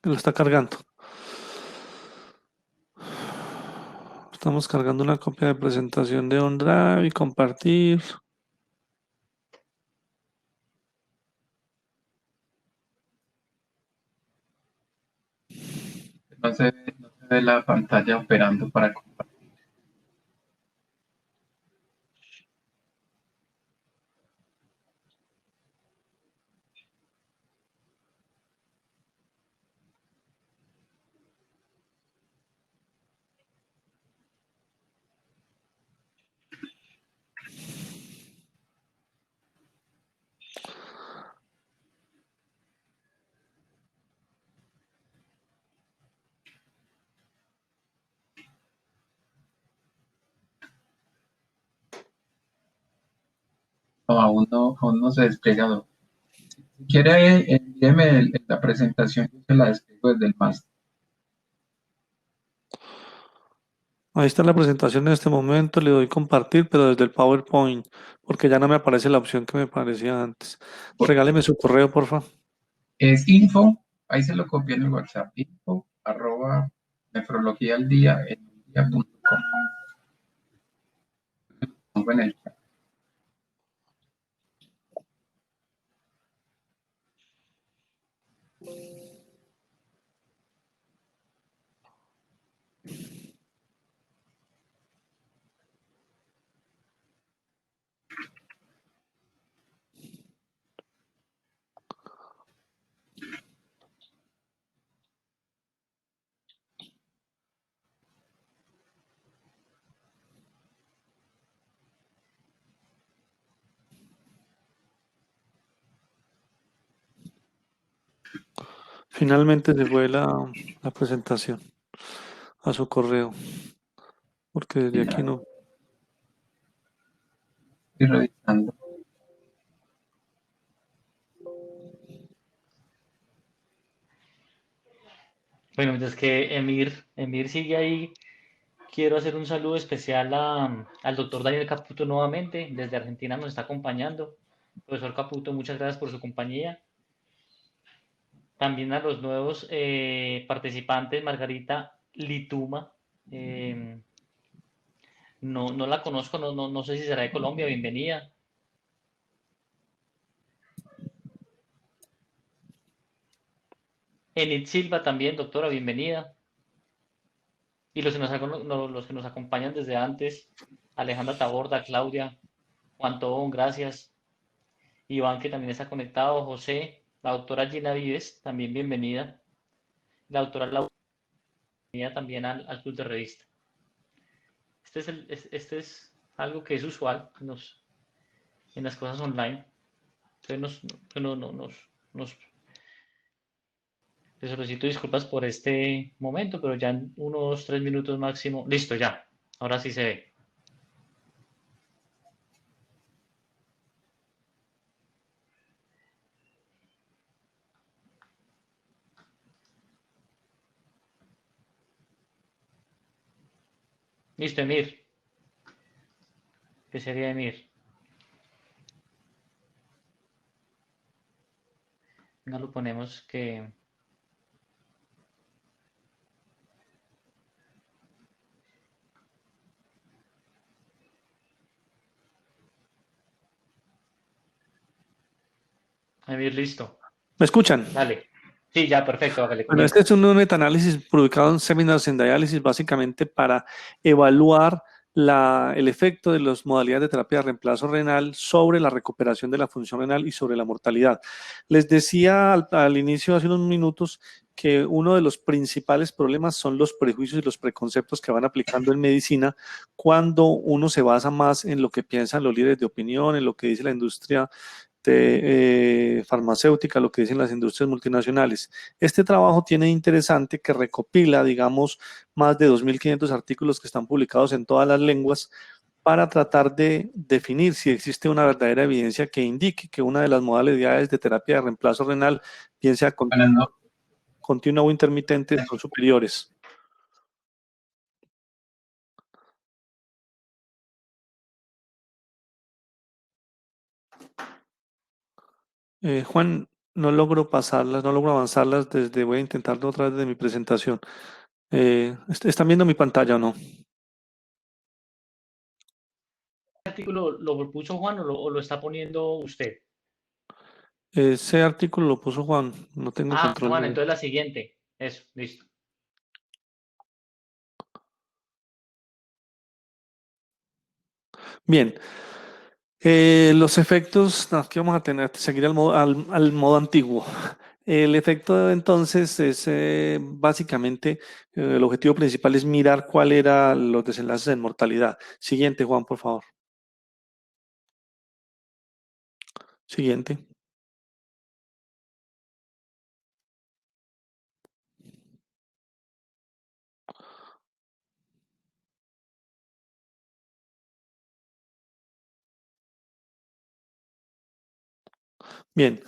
lo está cargando. Estamos cargando una copia de presentación de OneDrive y compartir. No se ve la pantalla operando para compartir. No, aún no se despliega. Si quiere, envíeme la presentación, yo se la despliego desde el máster. Ahí está la presentación en este momento. Le doy compartir, pero desde el PowerPoint, porque ya no me aparece la opción que me parecía antes. Regáleme su correo, por favor. Es info, ahí se lo copié en el WhatsApp, info arroba nefrologiaaldia.com. Pongo en el chat. Finalmente se fue la presentación a su correo, porque desde Ya, aquí no. estoy revisando. Bueno, mientras que Emir sigue ahí, quiero hacer un saludo especial al doctor Daniel Caputo nuevamente. Desde Argentina nos está acompañando. Profesor Caputo, muchas gracias por su compañía. También a los nuevos participantes, Margarita Lituma. No la conozco, no sé si será de Colombia. Bienvenida. Enid Silva también, doctora, bienvenida. Y los que nos acompañan desde antes, Alejandra Taborda, Claudia, Juan Tobón, gracias. Iván, que también está conectado, José, la doctora Gina Vives, también bienvenida. La doctora Laura, bienvenida también al Club de Revista. Este es algo que es usual en las cosas online. Entonces nos Te solicito disculpas por este momento, pero ya en unos 3 minutos máximo. Listo, ya. Ahora sí se ve. Listo, Emir. ¿Qué sería Emir? No lo ponemos que... Emir, listo. ¿Me escuchan? Dale. Sí, ya, perfecto. Hágale, Bueno, comienza. este es un metaanálisis publicado en Seminars in Dialysis, básicamente para evaluar el efecto de las modalidades de terapia de reemplazo renal sobre la recuperación de la función renal y sobre la mortalidad. Les decía al inicio, hace unos minutos, que uno de los principales problemas son los prejuicios y los preconceptos que van aplicando en medicina cuando uno se basa más en lo que piensan los líderes de opinión, en lo que dice la industria farmacéutica, lo que dicen las industrias multinacionales. Este trabajo tiene interesante que recopila, digamos, más de 2.500 artículos que están publicados en todas las lenguas para tratar de definir si existe una verdadera evidencia que indique que una de las modalidades de terapia de reemplazo renal, bien sea Buenas noches. continua o intermitente, son superiores. Juan, no logro pasarlas, no logro avanzarlas voy a intentarlo otra vez de mi presentación. ¿Están viendo mi pantalla o no? ¿Este artículo lo propuso Juan o lo está poniendo usted? Ese artículo lo puso Juan, no tengo Ah, control Juan, de... entonces la siguiente. Eso, listo. Bien, los efectos, no, aquí vamos a seguir al modo antiguo. El efecto entonces es básicamente, el objetivo principal es mirar cuál era los desenlaces en mortalidad. Siguiente, Juan, por favor. Siguiente. Bien,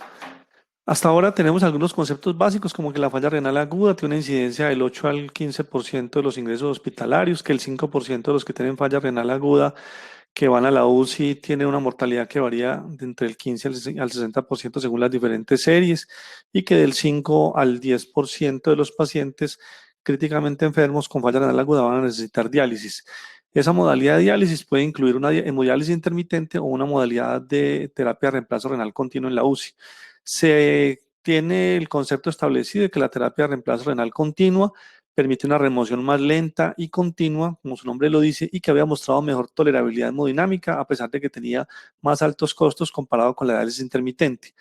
hasta ahora tenemos algunos conceptos básicos como que la falla renal aguda tiene una incidencia del 8 al 15% de los ingresos hospitalarios, que el 5% de los que tienen falla renal aguda que van a la UCI tienen una mortalidad que varía de entre el 15 al 60% según las diferentes series y que del 5 al 10% de los pacientes críticamente enfermos con falla renal aguda van a necesitar diálisis. Esa modalidad de diálisis puede incluir una hemodiálisis intermitente o una modalidad de terapia de reemplazo renal continuo en la UCI. Se tiene el concepto establecido de que la terapia de reemplazo renal continua permite una remoción más lenta y continua, como su nombre lo dice, y que había mostrado mejor tolerabilidad hemodinámica, a pesar de que tenía más altos costos comparado con la diálisis intermitente.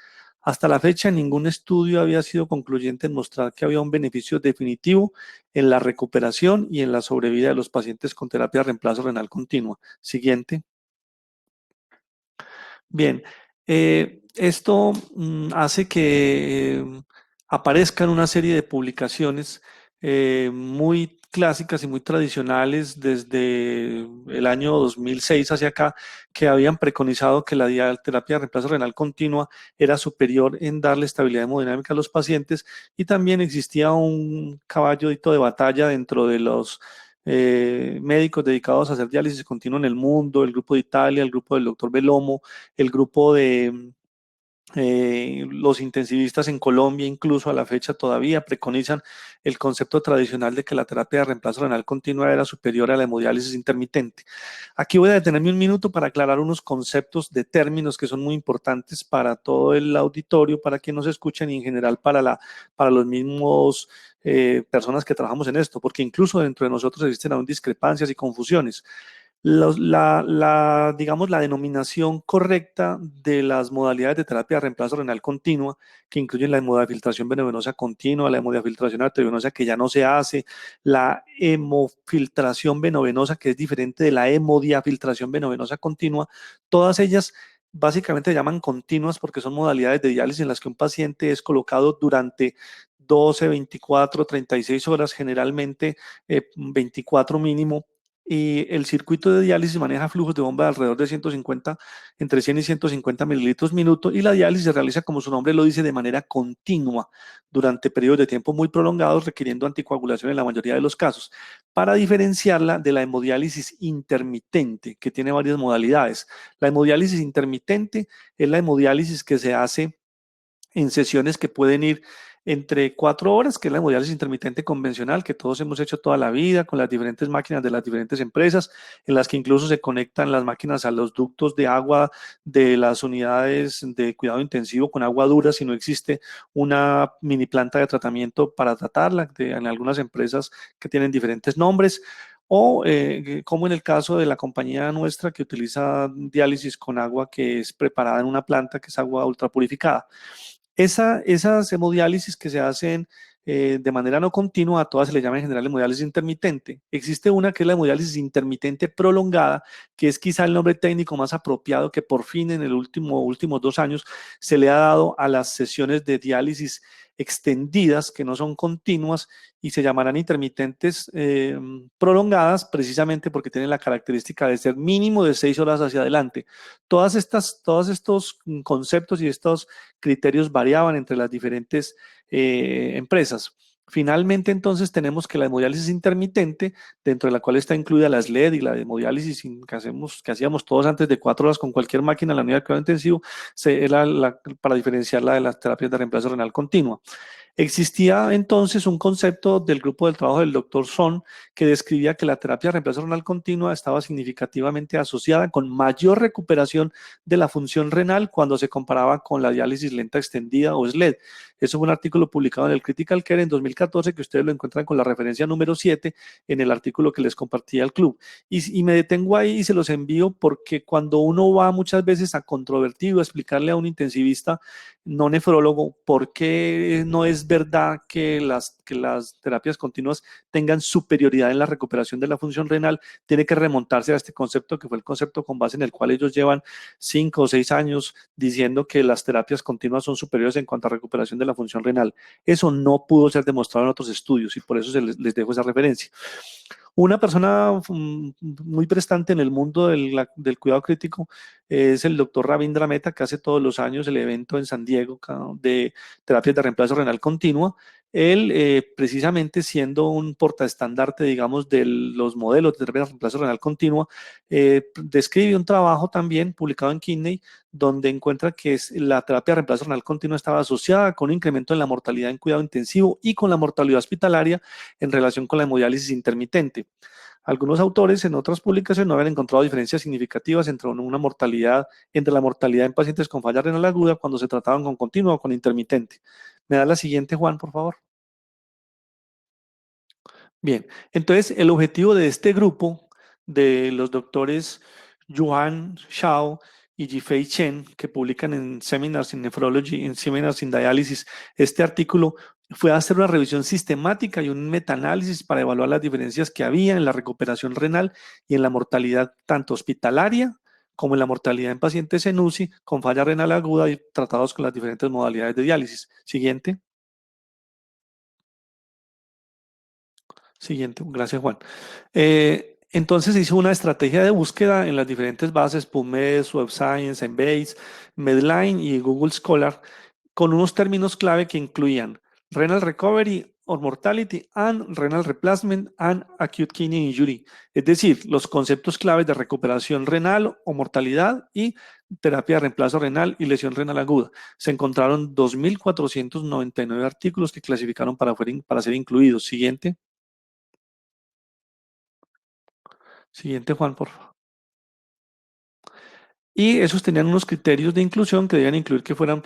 Hasta la fecha, ningún estudio había sido concluyente en mostrar que había un beneficio definitivo en la recuperación y en la sobrevida de los pacientes con terapia de reemplazo renal continua. Siguiente. Bien, esto hace que aparezcan una serie de publicaciones muy clásicas y muy tradicionales desde el año 2006 hacia acá, que habían preconizado que la terapia de reemplazo renal continua era superior en darle estabilidad hemodinámica a los pacientes, y también existía un caballito de batalla dentro de los médicos dedicados a hacer diálisis continua en el mundo, el grupo de Italia, el grupo del doctor Belomo, el grupo de los intensivistas en Colombia, incluso a la fecha todavía preconizan el concepto tradicional de que la terapia de reemplazo renal continua era superior a la hemodiálisis intermitente. Aquí voy a detenerme un minuto para aclarar unos conceptos de términos que son muy importantes para todo el auditorio, para que nos escuchen y en general para los mismos personas que trabajamos en esto, porque incluso dentro de nosotros existen aún discrepancias y confusiones. Digamos, la denominación correcta de las modalidades de terapia de reemplazo renal continua, que incluyen la hemodiafiltración venovenosa continua, la hemodiafiltración arteriovenosa que ya no se hace, la hemofiltración venovenosa que es diferente de la hemodiafiltración venovenosa continua, todas ellas básicamente se llaman continuas porque son modalidades de diálisis en las que un paciente es colocado durante 12, 24, 36 horas, generalmente 24 mínimo. Y el circuito de diálisis maneja flujos de bomba de alrededor de 150, entre 100 y 150 mililitros minuto, y la diálisis se realiza, como su nombre lo dice, de manera continua durante periodos de tiempo muy prolongados, requiriendo anticoagulación en la mayoría de los casos, para diferenciarla de la hemodiálisis intermitente, que tiene varias modalidades. La hemodiálisis intermitente es la hemodiálisis que se hace en sesiones que pueden ir entre 4 horas, que es la hemodiálisis intermitente convencional, que todos hemos hecho toda la vida con las diferentes máquinas de las diferentes empresas, en las que incluso se conectan las máquinas a los ductos de agua de las unidades de cuidado intensivo con agua dura, si no existe una mini planta de tratamiento para tratarla, en algunas empresas que tienen diferentes nombres. O como en el caso de la compañía nuestra que utiliza diálisis con agua que es preparada en una planta, que es agua ultrapurificada. Esas hemodiálisis que se hacen de manera no continua, a todas se le llama en general hemodiálisis intermitente. Existe una que es la hemodiálisis intermitente prolongada, que es quizá el nombre técnico más apropiado que por fin en el últimos 2 años se le ha dado a las sesiones de diálisis extendidas, que no son continuas, y se llamarán intermitentes prolongadas, precisamente porque tienen la característica de ser mínimo de 6 horas hacia adelante. Todos estos conceptos y estos criterios variaban entre las diferentes empresas. Finalmente, entonces, tenemos que la hemodiálisis intermitente, dentro de la cual está incluida la SLED y la hemodiálisis que hacíamos todos antes de 4 horas con cualquier máquina en la unidad de cuidado intensivo, para diferenciarla de las terapias de reemplazo renal continua. Existía entonces un concepto del grupo del trabajo del doctor Son que describía que la terapia de reemplazo renal continua estaba significativamente asociada con mayor recuperación de la función renal cuando se comparaba con la diálisis lenta extendida o SLED. Eso fue un artículo publicado en el Critical Care en 2014 que ustedes lo encuentran con la referencia número 7 en el artículo que les compartía al club. Y me detengo ahí y se los envío porque cuando uno va muchas veces a controvertir o a explicarle a un intensivista no nefrólogo por qué no es verdad que las terapias continuas tengan superioridad en la recuperación de la función renal, tiene que remontarse a este concepto que fue el concepto con base en el cual ellos llevan 5 o 6 años diciendo que las terapias continuas son superiores en cuanto a recuperación de la función renal. Eso no pudo ser demostrado en otros estudios y por eso les dejo esa referencia. Una persona muy prestante en el mundo del cuidado crítico es el doctor Ravindra Mehta, que hace todos los años el evento en San Diego de terapias de reemplazo renal continua. Él, precisamente siendo un portaestandarte, digamos, de los modelos de terapia de reemplazo renal continua, describe un trabajo también publicado en Kidney, donde encuentra que la terapia de reemplazo renal continua estaba asociada con un incremento en la mortalidad en cuidado intensivo y con la mortalidad hospitalaria en relación con la hemodiálisis intermitente. Algunos autores en otras publicaciones no habían encontrado diferencias significativas entre la mortalidad en pacientes con falla renal aguda cuando se trataban con continua o con intermitente. ¿Me da la siguiente, Juan, por favor? Bien, entonces el objetivo de este grupo de los doctores Yuan Shao y Jifei Chen, que publican en Seminars in Nephrology, en Seminars in Dialysis, este artículo fue hacer una revisión sistemática y un metaanálisis para evaluar las diferencias que había en la recuperación renal y en la mortalidad tanto hospitalaria como en la mortalidad en pacientes en UCI con falla renal aguda y tratados con las diferentes modalidades de diálisis. Siguiente. Siguiente, gracias Juan. Entonces se hizo una estrategia de búsqueda en las diferentes bases, PubMed, Web Science, Embase, Medline y Google Scholar, con unos términos clave que incluían renal recovery or mortality and renal replacement and acute kidney injury. Es decir, los conceptos claves de recuperación renal o mortalidad y terapia de reemplazo renal y lesión renal aguda. Se encontraron 2.499 artículos que clasificaron para ser incluidos. Siguiente. Siguiente, Juan, por favor. Y esos tenían unos criterios de inclusión que debían incluir que fueran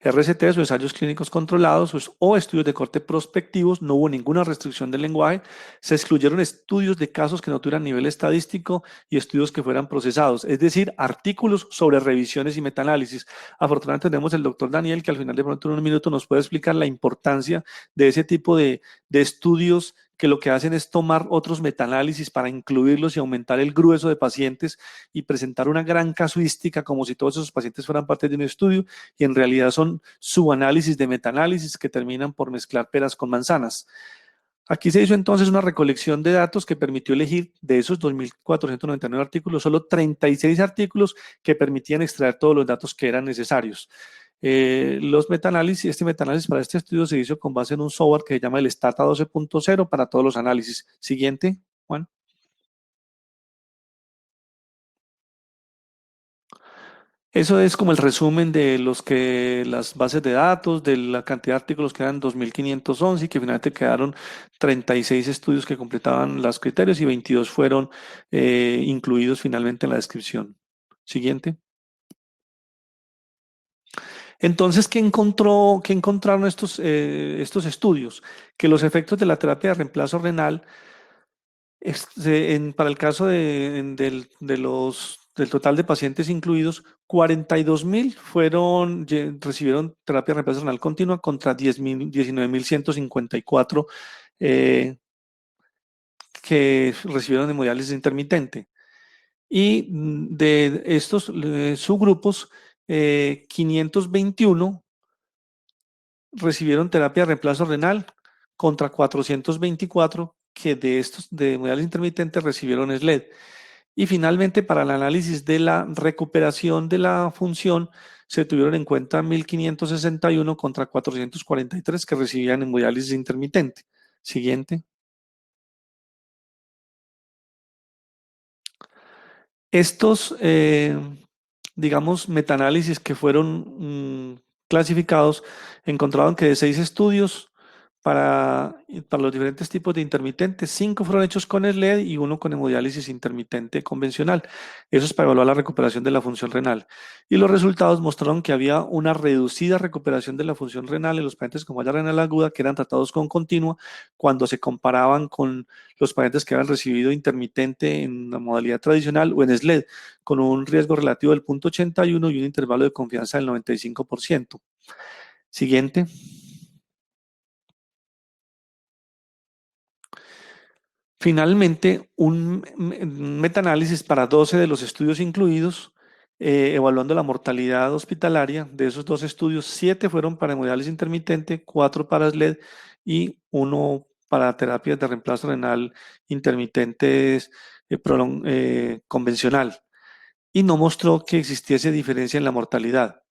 RCTs o ensayos clínicos controlados o estudios de corte prospectivos. No hubo ninguna restricción del lenguaje. Se excluyeron estudios de casos que no tuvieran nivel estadístico y estudios que fueran procesados, es decir, artículos sobre revisiones y metaanálisis. Afortunadamente tenemos el doctor Daniel que al final de pronto en un minuto nos puede explicar la importancia de ese tipo de estudios que lo que hacen es tomar otros metaanálisis para incluirlos y aumentar el grueso de pacientes y presentar una gran casuística como si todos esos pacientes fueran parte de un estudio, y en realidad son subanálisis de metaanálisis que terminan por mezclar peras con manzanas. Aquí se hizo entonces una recolección de datos que permitió elegir de esos 2.499 artículos, solo 36 artículos que permitían extraer todos los datos que eran necesarios. Este metaanálisis para este estudio se hizo con base en un software que se llama el Stata 12.0 para todos los análisis. Siguiente, Juan. Eso es como el resumen de las bases de datos, de la cantidad de artículos que eran 2.511 y que finalmente quedaron 36 estudios que completaban los criterios y 22 fueron incluidos finalmente en la descripción. Siguiente. Entonces, ¿qué encontraron estos estudios? Que los efectos de la terapia de reemplazo renal, para el caso del total de pacientes incluidos, 42.000 recibieron terapia de reemplazo renal continua contra 19.154 que recibieron hemodiálisis intermitente. Y de estos subgrupos, 521 recibieron terapia de reemplazo renal contra 424 que de estos de hemodiálisis intermitente recibieron SLED. Y finalmente, para el análisis de la recuperación de la función, se tuvieron en cuenta 1.561 contra 443 que recibían hemodiálisis intermitente. Siguiente. Estos, digamos, metaanálisis que fueron clasificados, encontraron que de 6 estudios para los diferentes tipos de intermitentes, 5 fueron hechos con SLED y 1 con hemodiálisis intermitente convencional. Eso es para evaluar la recuperación de la función renal. Y los resultados mostraron que había una reducida recuperación de la función renal en los pacientes con falla renal aguda que eran tratados con continua cuando se comparaban con los pacientes que habían recibido intermitente en la modalidad tradicional o en SLED, con un riesgo relativo del 0.81 y un intervalo de confianza del 95%. Siguiente. Finalmente, un metaanálisis para 12 de los estudios incluidos, evaluando la mortalidad hospitalaria. De esos 12 estudios, 7 fueron para hemodiálisis intermitente, 4 para SLED y 1 para terapias de reemplazo renal intermitentes convencional. Y no mostró que existiese diferencia en la mortalidad.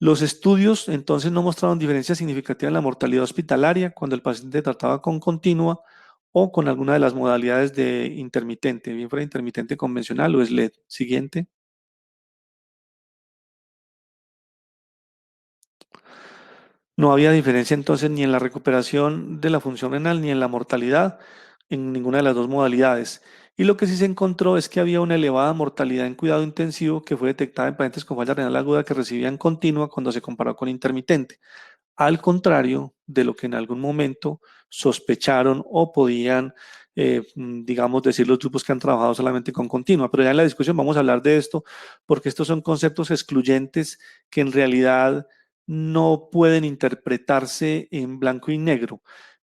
Los estudios entonces no mostraron diferencia significativa en la mortalidad hospitalaria cuando el paciente trataba con continua o con alguna de las modalidades de intermitente, bien fuera intermitente convencional o SLED. Siguiente. No había diferencia entonces ni en la recuperación de la función renal ni en la mortalidad en ninguna de las dos modalidades. Y lo que sí se encontró es que había una elevada mortalidad en cuidado intensivo que fue detectada en pacientes con falla renal aguda que recibían continua cuando se comparó con intermitente, al contrario de lo que en algún momento sospecharon o podían, digamos, decir los grupos que han trabajado solamente con continua. Pero ya en la discusión vamos a hablar de esto porque estos son conceptos excluyentes que en realidad no pueden interpretarse en blanco y negro.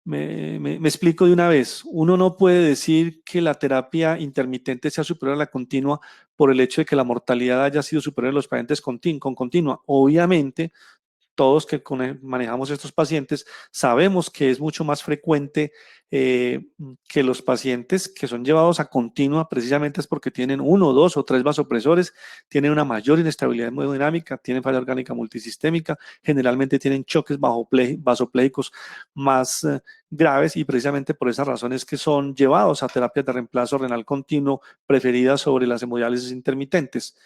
Me explico de una vez. Uno no puede decir que la terapia intermitente sea superior a la continua por el hecho de que la mortalidad haya sido superior a los pacientes con continua. Obviamente, todos que manejamos estos pacientes sabemos que es mucho más frecuente que los pacientes que son llevados a continua precisamente es porque tienen 1, 2 o 3 vasopresores, tienen una mayor inestabilidad hemodinámica, tienen falla orgánica multisistémica, generalmente tienen choques vasopléicos más graves y precisamente por esas razones que son llevados a terapias de reemplazo renal continuo preferidas sobre las hemodiálisis intermitentes.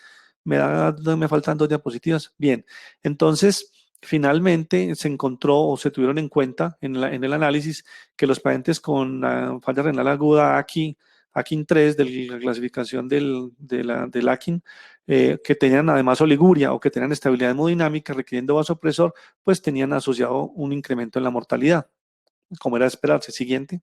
Me faltan 2 diapositivas. Bien, entonces finalmente se encontró o se tuvieron en cuenta en el análisis que los pacientes con falla renal aguda AKIN 3 de la clasificación del AKIN, que tenían además oliguria o que tenían estabilidad hemodinámica requiriendo vasopresor, pues tenían asociado un incremento en la mortalidad, como era de esperarse. Siguiente.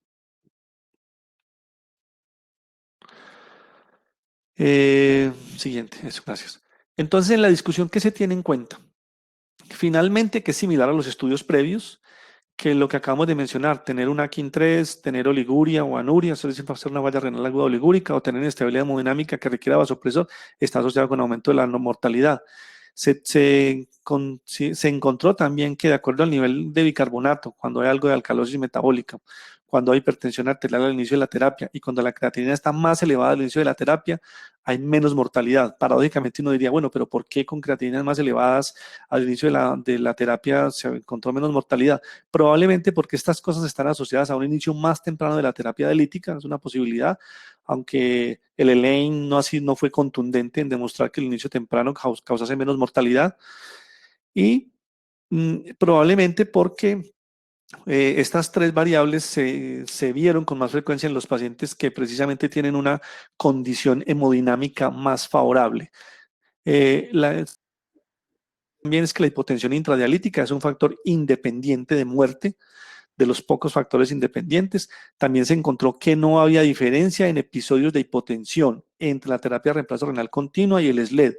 Siguiente, eso, gracias. Entonces, en la discusión, ¿qué se tiene en cuenta? Finalmente, que es similar a los estudios previos, que lo que acabamos de mencionar, tener una KIN3, tener oliguria o anuria, eso es decir, hacer una falla renal aguda oligúrica o tener inestabilidad hemodinámica que requiera vasopresor, está asociado con aumento de la mortalidad. Se encontró también que de acuerdo al nivel de bicarbonato, cuando hay algo de alcalosis metabólica, cuando hay hipertensión arterial al inicio de la terapia y cuando la creatinina está más elevada al inicio de la terapia, hay menos mortalidad. Paradójicamente uno diría, bueno, pero ¿por qué con creatininas más elevadas al inicio de la terapia se encontró menos mortalidad? Probablemente porque estas cosas están asociadas a un inicio más temprano de la terapia dialítica, es una posibilidad, aunque el ELAINE no fue contundente en demostrar que el inicio temprano causase menos mortalidad. Y probablemente porque estas tres variables se vieron con más frecuencia en los pacientes que precisamente tienen una condición hemodinámica más favorable. También es que la hipotensión intradialítica es un factor independiente de muerte, de los pocos factores independientes. También se encontró que no había diferencia en episodios de hipotensión entre la terapia de reemplazo renal continua y el SLED.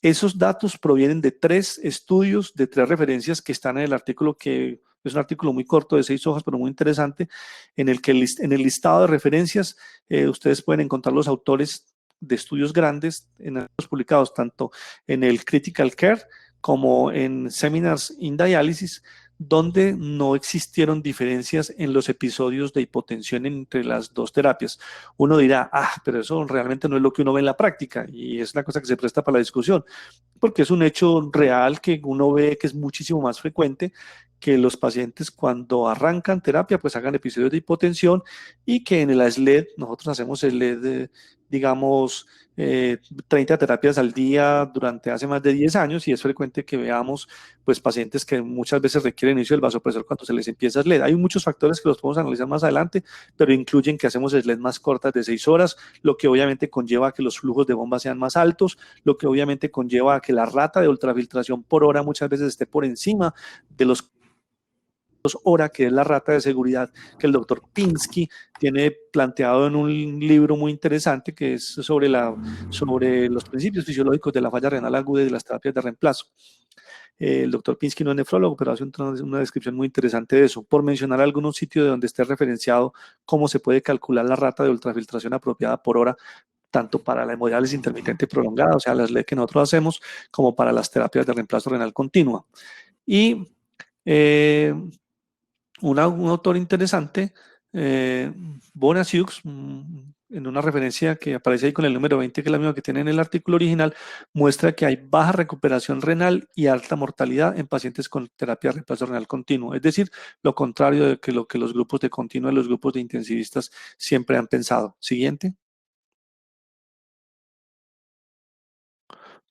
Esos datos provienen de 3 estudios, de 3 referencias que están en el artículo, que es un artículo muy corto de 6 hojas, pero muy interesante, en el que en el listado de referencias ustedes pueden encontrar los autores de estudios grandes en los publicados tanto en el Critical Care como en Seminars in Dialysis, donde no existieron diferencias en los episodios de hipotensión entre las dos terapias. Uno dirá, pero eso realmente no es lo que uno ve en la práctica, y es una cosa que se presta para la discusión, porque es un hecho real que uno ve que es muchísimo más frecuente que los pacientes cuando arrancan terapia pues hagan episodios de hipotensión, y que en el SLED, nosotros hacemos SLED, digamos, 30 terapias al día durante hace más de 10 años, y es frecuente que veamos pues pacientes que muchas veces requieren inicio del vasopresor cuando se les empieza SLED. Hay muchos factores que los podemos analizar más adelante, pero incluyen que hacemos SLED más cortas de 6 horas, lo que obviamente conlleva a que los flujos de bomba sean más altos, lo que obviamente conlleva a que la rata de ultrafiltración por hora muchas veces esté por encima de los hora, que es la rata de seguridad que el doctor Pinsky tiene planteado en un libro muy interesante que es sobre los principios fisiológicos de la falla renal aguda y de las terapias de reemplazo. El doctor Pinsky no es nefrólogo, pero hace una descripción muy interesante de eso. Por mencionar algunos sitios de donde esté referenciado cómo se puede calcular la rata de ultrafiltración apropiada por hora, tanto para la hemodiálisis intermitente prolongada, o sea, las LED que nosotros hacemos, como para las terapias de reemplazo renal continua. Y un autor interesante, Bonasiux, en una referencia que aparece ahí con el número 20, que es la misma que tiene en el artículo original, muestra que hay baja recuperación renal y alta mortalidad en pacientes con terapia de reemplazo renal continuo. Es decir, lo contrario de lo que los grupos de continuo y los grupos de intensivistas siempre han pensado. Siguiente.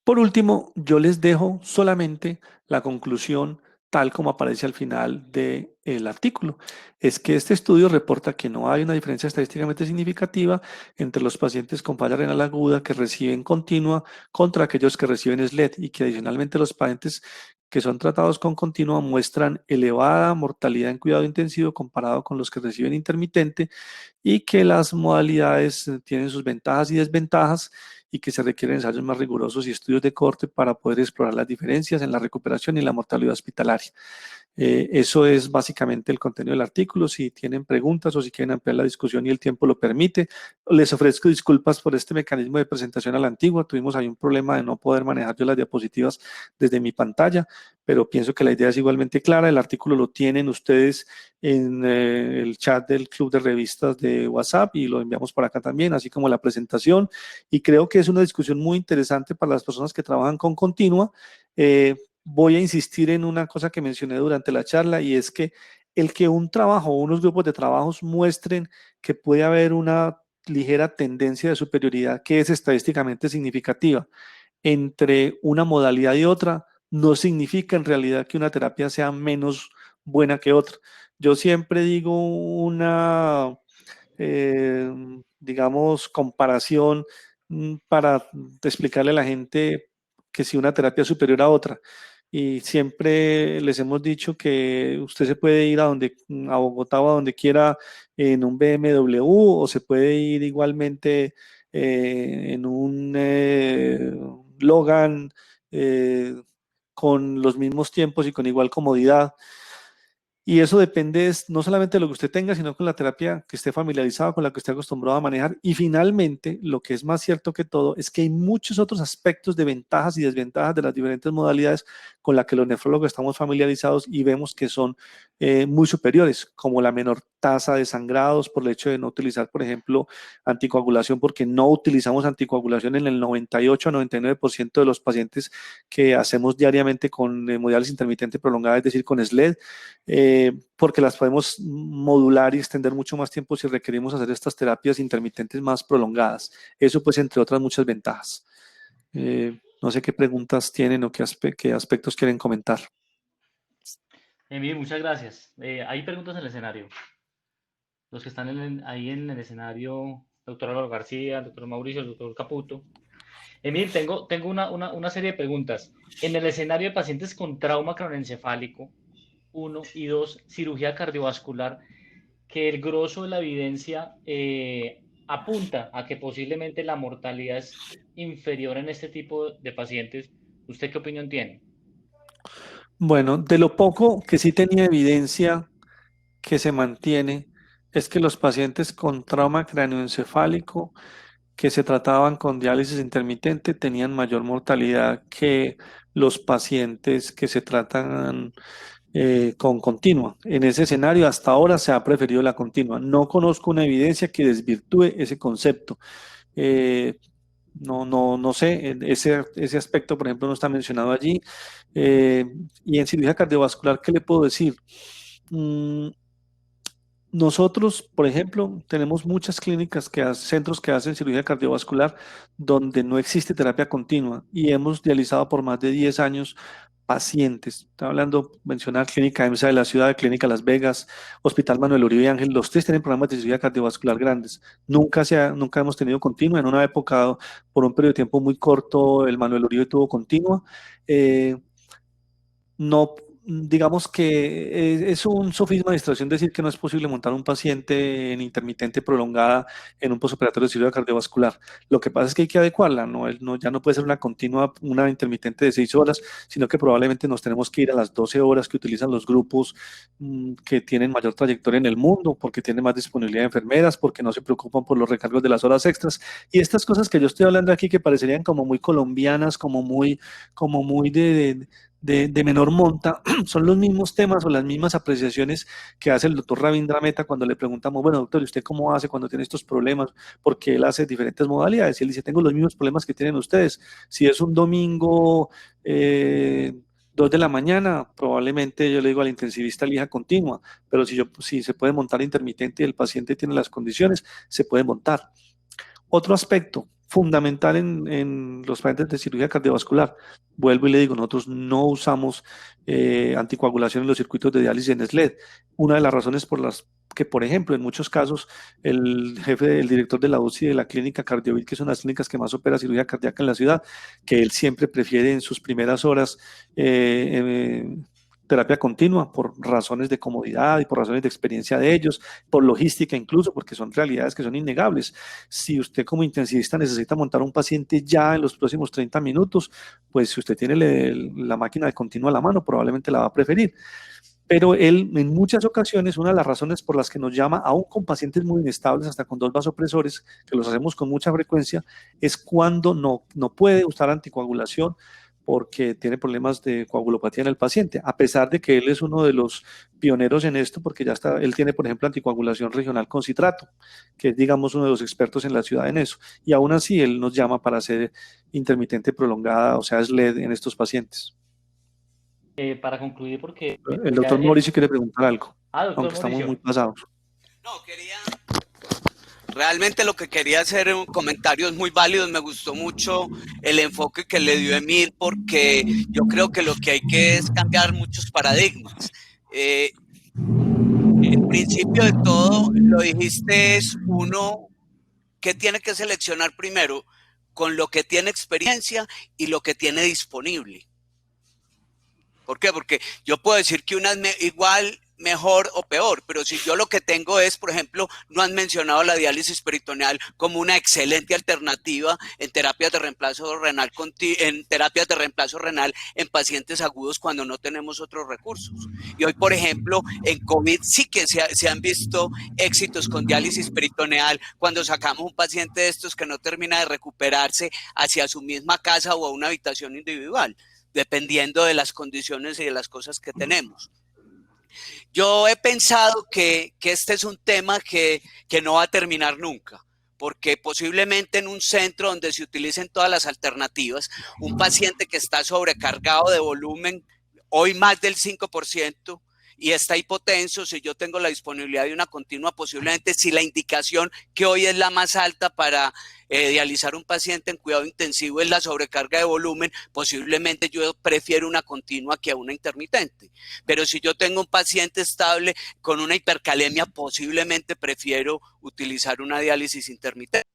Por último, yo les dejo solamente la conclusión tal como aparece al final del artículo. Es que este estudio reporta que no hay una diferencia estadísticamente significativa entre los pacientes con falla renal aguda que reciben continua contra aquellos que reciben SLED, y que adicionalmente los pacientes que son tratados con continua muestran elevada mortalidad en cuidado intensivo comparado con los que reciben intermitente, y que las modalidades tienen sus ventajas y desventajas, y que se requieren ensayos más rigurosos y estudios de corte para poder explorar las diferencias en la recuperación y la mortalidad hospitalaria. Eso es básicamente el contenido del artículo. Si tienen preguntas o si quieren ampliar la discusión y el tiempo lo permite, les ofrezco disculpas por este mecanismo de presentación a la antigua. Tuvimos ahí un problema de no poder manejar yo las diapositivas desde mi pantalla, pero pienso que la idea es igualmente clara. El artículo lo tienen ustedes en el chat del club de revistas de WhatsApp, y lo enviamos por acá también, así como la presentación, y creo que es una discusión muy interesante para las personas que trabajan con continua. Voy a insistir en una cosa que mencioné durante la charla, y es que el que un trabajo o unos grupos de trabajos muestren que puede haber una ligera tendencia de superioridad que es estadísticamente significativa entre una modalidad y otra, no significa en realidad que una terapia sea menos buena que otra. Yo siempre digo una, digamos, comparación para explicarle a la gente que si una terapia es superior a otra. Y siempre les hemos dicho que usted se puede ir a Bogotá o a donde quiera en un BMW, o se puede ir igualmente en un Logan con los mismos tiempos y con igual comodidad. Y eso depende no solamente de lo que usted tenga, sino con la terapia que esté familiarizado, con la que esté acostumbrado a manejar. Y finalmente, lo que es más cierto que todo, es que hay muchos otros aspectos de ventajas y desventajas de las diferentes modalidades con las que los nefrólogos estamos familiarizados y vemos que son muy superiores, como la menor tasa de sangrados por el hecho de no utilizar, por ejemplo, anticoagulación, porque no utilizamos anticoagulación en el 98 a 99% de los pacientes que hacemos diariamente con hemodiálisis intermitente prolongada, es decir, con SLED, porque las podemos modular y extender mucho más tiempo si requerimos hacer estas terapias intermitentes más prolongadas. Eso pues entre otras muchas ventajas. No sé qué preguntas tienen o qué aspectos quieren comentar. Emil, muchas gracias. Hay preguntas en el escenario. Los que están ahí en el escenario, doctor Álvaro García, el doctor Mauricio, el doctor Caputo. Emil, tengo una serie de preguntas. En el escenario de pacientes con trauma craneoencefálico, 1 y 2, cirugía cardiovascular, que el grosso de la evidencia apunta a que posiblemente la mortalidad es inferior en este tipo de pacientes. ¿Usted qué opinión tiene? Bueno, de lo poco que sí tenía evidencia que se mantiene es que los pacientes con trauma cráneoencefálico que se trataban con diálisis intermitente tenían mayor mortalidad que los pacientes que se tratan con continua. En ese escenario, hasta ahora se ha preferido la continua. No conozco una evidencia que desvirtúe ese concepto. Eh, no sé, ese aspecto, por ejemplo, no está mencionado allí. Y en cirugía cardiovascular, ¿qué le puedo decir? Mm, Nosotros, por ejemplo, tenemos muchas clínicas centros que hacen cirugía cardiovascular donde no existe terapia continua y hemos dializado por más de 10 años pacientes. Estoy hablando, mencionar Clínica EMSA de la ciudad, Clínica Las Vegas, Hospital Manuel Uribe Ángel, los tres tienen programas de cirugía cardiovascular grandes. Nunca hemos tenido continua. En una época, por un periodo de tiempo muy corto, el Manuel Uribe tuvo continua. No, digamos que es un sofisma de administración decir que no es posible montar un paciente en intermitente prolongada en un postoperatorio de cirugía cardiovascular. Lo que pasa es que hay que adecuarla, ya no puede ser una continua, una intermitente de 6 horas, sino que probablemente nos tenemos que ir a las 12 horas que utilizan los grupos que tienen mayor trayectoria en el mundo, porque tienen más disponibilidad de enfermeras, porque no se preocupan por los recargos de las horas extras. Y estas cosas que yo estoy hablando aquí que parecerían como muy colombianas, como muy de menor monta, son los mismos temas o las mismas apreciaciones que hace el doctor Ravindra Mehta cuando le preguntamos, bueno, doctor, ¿y usted cómo hace cuando tiene estos problemas? Porque él hace diferentes modalidades y él dice, tengo los mismos problemas que tienen ustedes. Si es un domingo 2 de la mañana, probablemente yo le digo al intensivista elija continua, pero si se puede montar intermitente y el paciente tiene las condiciones, se puede montar. Otro aspecto fundamental en los pacientes de cirugía cardiovascular, vuelvo y le digo, nosotros no usamos anticoagulación en los circuitos de diálisis en SLED. Una de las razones por las que, por ejemplo, en muchos casos, el director de la UCI de la clínica Cardiovid, que son las clínicas que más opera cirugía cardíaca en la ciudad, que él siempre prefiere en sus primeras horas terapia continua por razones de comodidad y por razones de experiencia de ellos, por logística incluso, porque son realidades que son innegables. Si usted como intensivista necesita montar un paciente ya en los próximos 30 minutos, pues si usted tiene la máquina de continua a la mano, probablemente la va a preferir. Pero él, en muchas ocasiones, una de las razones por las que nos llama, aún con pacientes muy inestables, hasta con 2 vasopresores, que los hacemos con mucha frecuencia, es cuando no puede usar anticoagulación porque tiene problemas de coagulopatía en el paciente, a pesar de que él es uno de los pioneros en esto, porque él tiene, por ejemplo, anticoagulación regional con citrato, que es, digamos, uno de los expertos en la ciudad en eso, y aún así él nos llama para hacer intermitente prolongada, o sea, SLED en estos pacientes. Para concluir, porque... El doctor Mauricio quiere preguntar algo, doctor aunque estamos Mauricio. muy pasados. No, realmente lo que quería hacer comentarios muy válidos. Me gustó mucho el enfoque que le dio Emil, porque yo creo que lo que hay que es cambiar muchos paradigmas. El principio de todo, lo dijiste, es uno que tiene que seleccionar primero con lo que tiene experiencia y lo que tiene disponible. ¿Por qué? Porque yo puedo decir que igual mejor o peor, pero si yo lo que tengo es, por ejemplo, no han mencionado la diálisis peritoneal como una excelente alternativa en terapias de reemplazo renal en pacientes agudos cuando no tenemos otros recursos. Y hoy, por ejemplo, en COVID sí que se han visto éxitos con diálisis peritoneal cuando sacamos un paciente de estos que no termina de recuperarse hacia su misma casa o a una habitación individual, dependiendo de las condiciones y de las cosas que tenemos. Yo he pensado que este es un tema que no va a terminar nunca, porque posiblemente en un centro donde se utilicen todas las alternativas, un paciente que está sobrecargado de volumen, hoy más del 5%, y está hipotenso, si yo tengo la disponibilidad de una continua, posiblemente si la indicación que hoy es la más alta para dializar un paciente en cuidado intensivo es la sobrecarga de volumen, posiblemente yo prefiero una continua que a una intermitente. Pero si yo tengo un paciente estable con una hipercalemia, posiblemente prefiero utilizar una diálisis intermitente.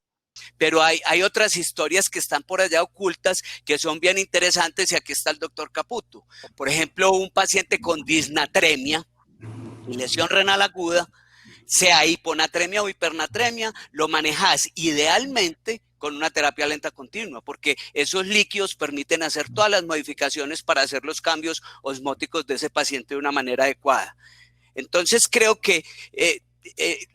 Pero hay otras historias que están por allá ocultas que son bien interesantes y aquí está el doctor Caputo. Por ejemplo, un paciente con disnatremia y lesión renal aguda, sea hiponatremia o hipernatremia, lo manejas idealmente con una terapia lenta continua, porque esos líquidos permiten hacer todas las modificaciones para hacer los cambios osmóticos de ese paciente de una manera adecuada. Entonces creo que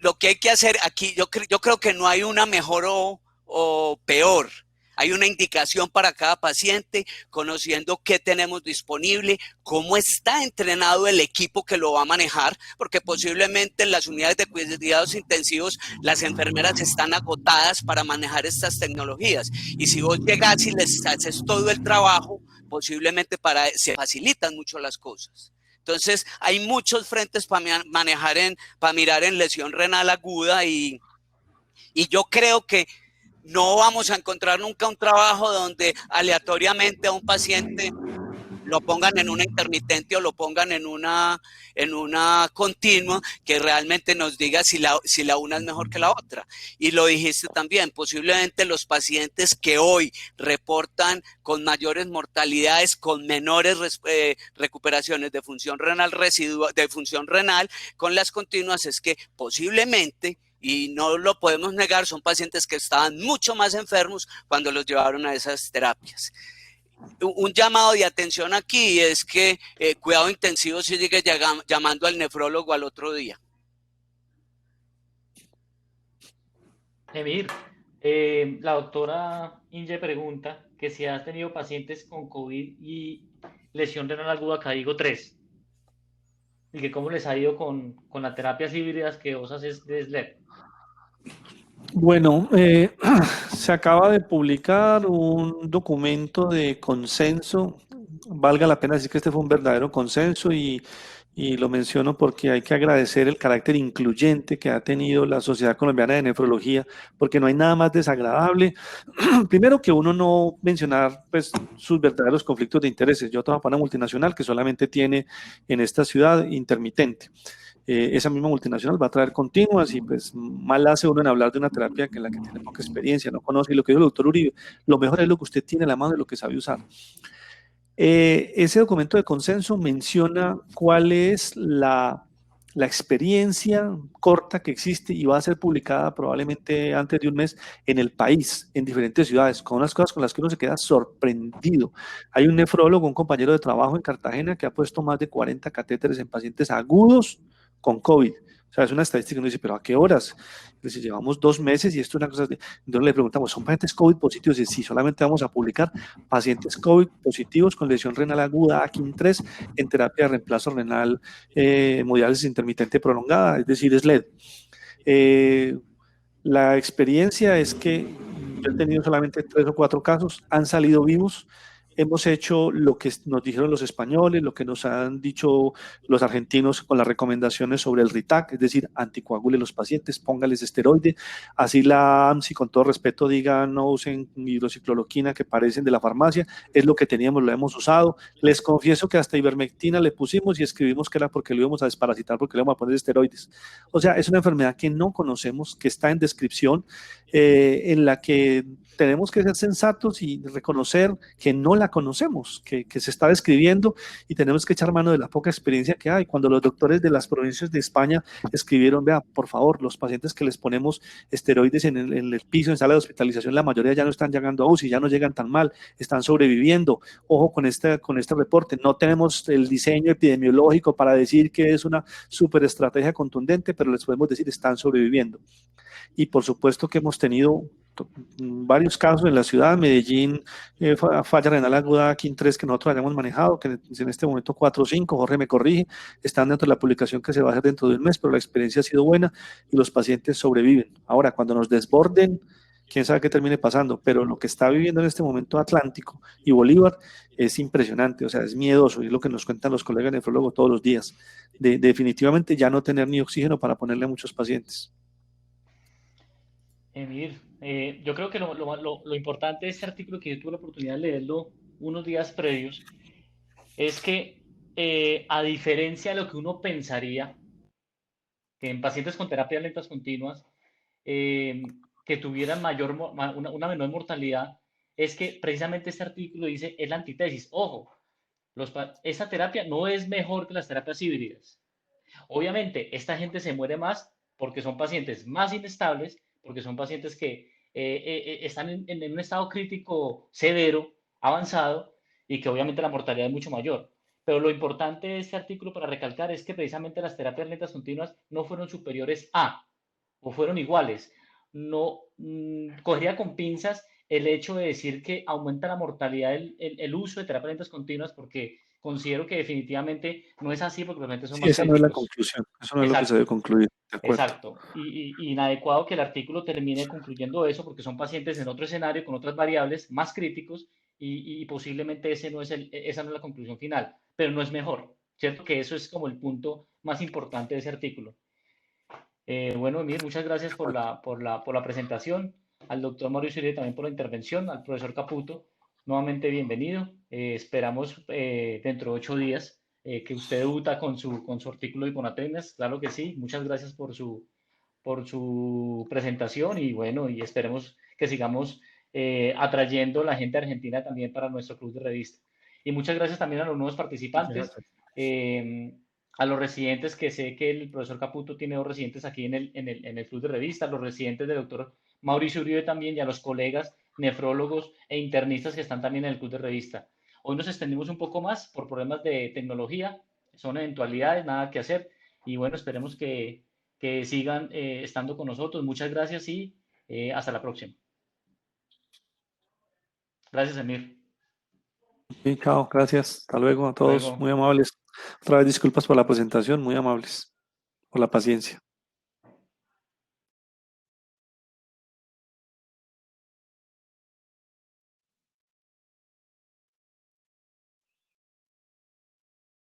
lo que hay que hacer aquí, yo creo que no hay una mejor o peor. Hay una indicación para cada paciente, conociendo qué tenemos disponible, cómo está entrenado el equipo que lo va a manejar, porque posiblemente en las unidades de cuidados intensivos las enfermeras están agotadas para manejar estas tecnologías. Y si vos llegas y les haces todo el trabajo, posiblemente se facilitan mucho las cosas. Entonces, hay muchos frentes para mirar en lesión renal aguda y yo creo que no vamos a encontrar nunca un trabajo donde aleatoriamente a un paciente lo pongan en una intermitente o lo pongan en una continua que realmente nos diga si la una es mejor que la otra. Y lo dijiste también, posiblemente los pacientes que hoy reportan con mayores mortalidades, con menores recuperaciones de función renal con las continuas, es que posiblemente, y no lo podemos negar, son pacientes que estaban mucho más enfermos cuando los llevaron a esas terapias. Un llamado de atención aquí es que cuidado intensivo se sigue llamando al nefrólogo al otro día. Emir, la doctora Inge pregunta que si has tenido pacientes con COVID y lesión renal aguda, acá digo 3, y que cómo les ha ido con las terapias híbridas que vos haces de SLED. Bueno, se acaba de publicar un documento de consenso. Valga la pena decir que este fue un verdadero consenso y lo menciono porque hay que agradecer el carácter incluyente que ha tenido la Sociedad Colombiana de Nefrología, porque no hay nada más desagradable. Primero que uno no mencionar pues, sus verdaderos conflictos de intereses. Yo trabajo para una multinacional que solamente tiene en esta ciudad intermitente. Esa misma multinacional va a traer continuas y pues mal hace uno en hablar de una terapia en la que tiene poca experiencia, no conoce. Y lo que dijo el doctor Uribe, lo mejor es lo que usted tiene a la mano y lo que sabe usar. Ese documento de consenso menciona cuál es la experiencia corta que existe y va a ser publicada probablemente antes de un mes en el país, en diferentes ciudades, con unas cosas con las que uno se queda sorprendido. Hay un nefrólogo, un compañero de trabajo en Cartagena que ha puesto más de 40 catéteres en pacientes agudos con COVID. O sea, es una estadística que uno dice, ¿pero a qué horas? Dice, llevamos 2 meses y esto es una cosa... Entonces le preguntamos, ¿son pacientes COVID positivos? Y sí, solamente vamos a publicar pacientes COVID positivos con lesión renal aguda AKIN3 en terapia de reemplazo renal hemodiálisis intermitente prolongada, es decir, SLED. La experiencia es que yo he tenido solamente 3 o 4 casos, han salido vivos. Hemos hecho lo que nos dijeron los españoles, lo que nos han dicho los argentinos con las recomendaciones sobre el RITAC, es decir, anticoagule los pacientes, póngales esteroide. Así la AMSI, con todo respeto, diga no usen hidroxicloroquina que parecen de la farmacia, es lo que teníamos, lo hemos usado. Les confieso que hasta ivermectina le pusimos y escribimos que era porque lo íbamos a desparasitar, porque le íbamos a poner esteroides. O sea, es una enfermedad que no conocemos, que está en descripción, en la que tenemos que ser sensatos y reconocer que no la conocemos, que se está describiendo, y tenemos que echar mano de la poca experiencia que hay. Cuando los doctores de las provincias de España escribieron, vea, por favor, los pacientes que les ponemos esteroides en el piso, en sala de hospitalización, la mayoría ya no están llegando a UCI, ya no llegan tan mal, están sobreviviendo. Ojo con este reporte, no tenemos el diseño epidemiológico para decir que es una super estrategia contundente, pero les podemos decir, están sobreviviendo. Y por supuesto que hemos tenido varios casos en la ciudad, Medellín, falla renal aguda, KIN 3, que nosotros hayamos manejado, que en este momento 4 o 5, Jorge me corrige, están dentro de la publicación que se va a hacer dentro de un mes, pero la experiencia ha sido buena y los pacientes sobreviven. Ahora, cuando nos desborden, quién sabe qué termine pasando, pero lo que está viviendo en este momento Atlántico y Bolívar es impresionante, o sea, es miedoso, y es lo que nos cuentan los colegas nefrólogos todos los días, de definitivamente ya no tener ni oxígeno para ponerle a muchos pacientes. Emir, yo creo que lo importante de este artículo, que yo tuve la oportunidad de leerlo unos días previos, es que a diferencia de lo que uno pensaría, que en pacientes con terapias lentas continuas, que tuvieran una menor mortalidad, es que precisamente este artículo dice, es la antítesis. Ojo, esta terapia no es mejor que las terapias híbridas. Obviamente, esta gente se muere más porque son pacientes más inestables, porque son pacientes que están en un estado crítico severo, avanzado, y que obviamente la mortalidad es mucho mayor. Pero lo importante de este artículo para recalcar es que precisamente las terapias lentas continuas no fueron superiores a, o fueron iguales. No cogería con pinzas el hecho de decir que aumenta la mortalidad el uso de terapias lentas continuas, porque considero que definitivamente no es así, porque realmente son Sí, más esa no es la críticos. conclusión, eso no es lo que se Exacto, debe concluir, de acuerdo. exacto. Y inadecuado que el artículo termine concluyendo eso, porque son pacientes en otro escenario, con otras variables más críticos, y posiblemente esa no es la conclusión final, pero no es mejor, ¿cierto? Que eso es como el punto más importante de ese artículo. Bueno, Emir, muchas gracias por la presentación. Al doctor Mauricio Uribe también por la intervención. Al profesor Caputo, nuevamente bienvenido. Esperamos dentro de 8 días que usted debuta con su artículo de hiponatremias. Claro que sí. Muchas gracias por su presentación, y bueno, y esperemos que sigamos atrayendo a la gente argentina también para nuestro club de revista. Y muchas gracias también a los nuevos participantes. A los residentes, que sé que el profesor Caputo tiene 2 residentes aquí en el club de revista, a los residentes del doctor Mauricio Uribe también, y a los colegas nefrólogos e internistas que están también en el club de revista. Hoy nos extendimos un poco más por problemas de tecnología, son eventualidades, nada que hacer, y bueno, esperemos que sigan estando con nosotros. Muchas gracias y hasta la próxima. Gracias, Emir. Sí, chao, gracias, hasta luego a todos, Luego. muy amables. Otra vez disculpas por la presentación, muy amables, por la paciencia.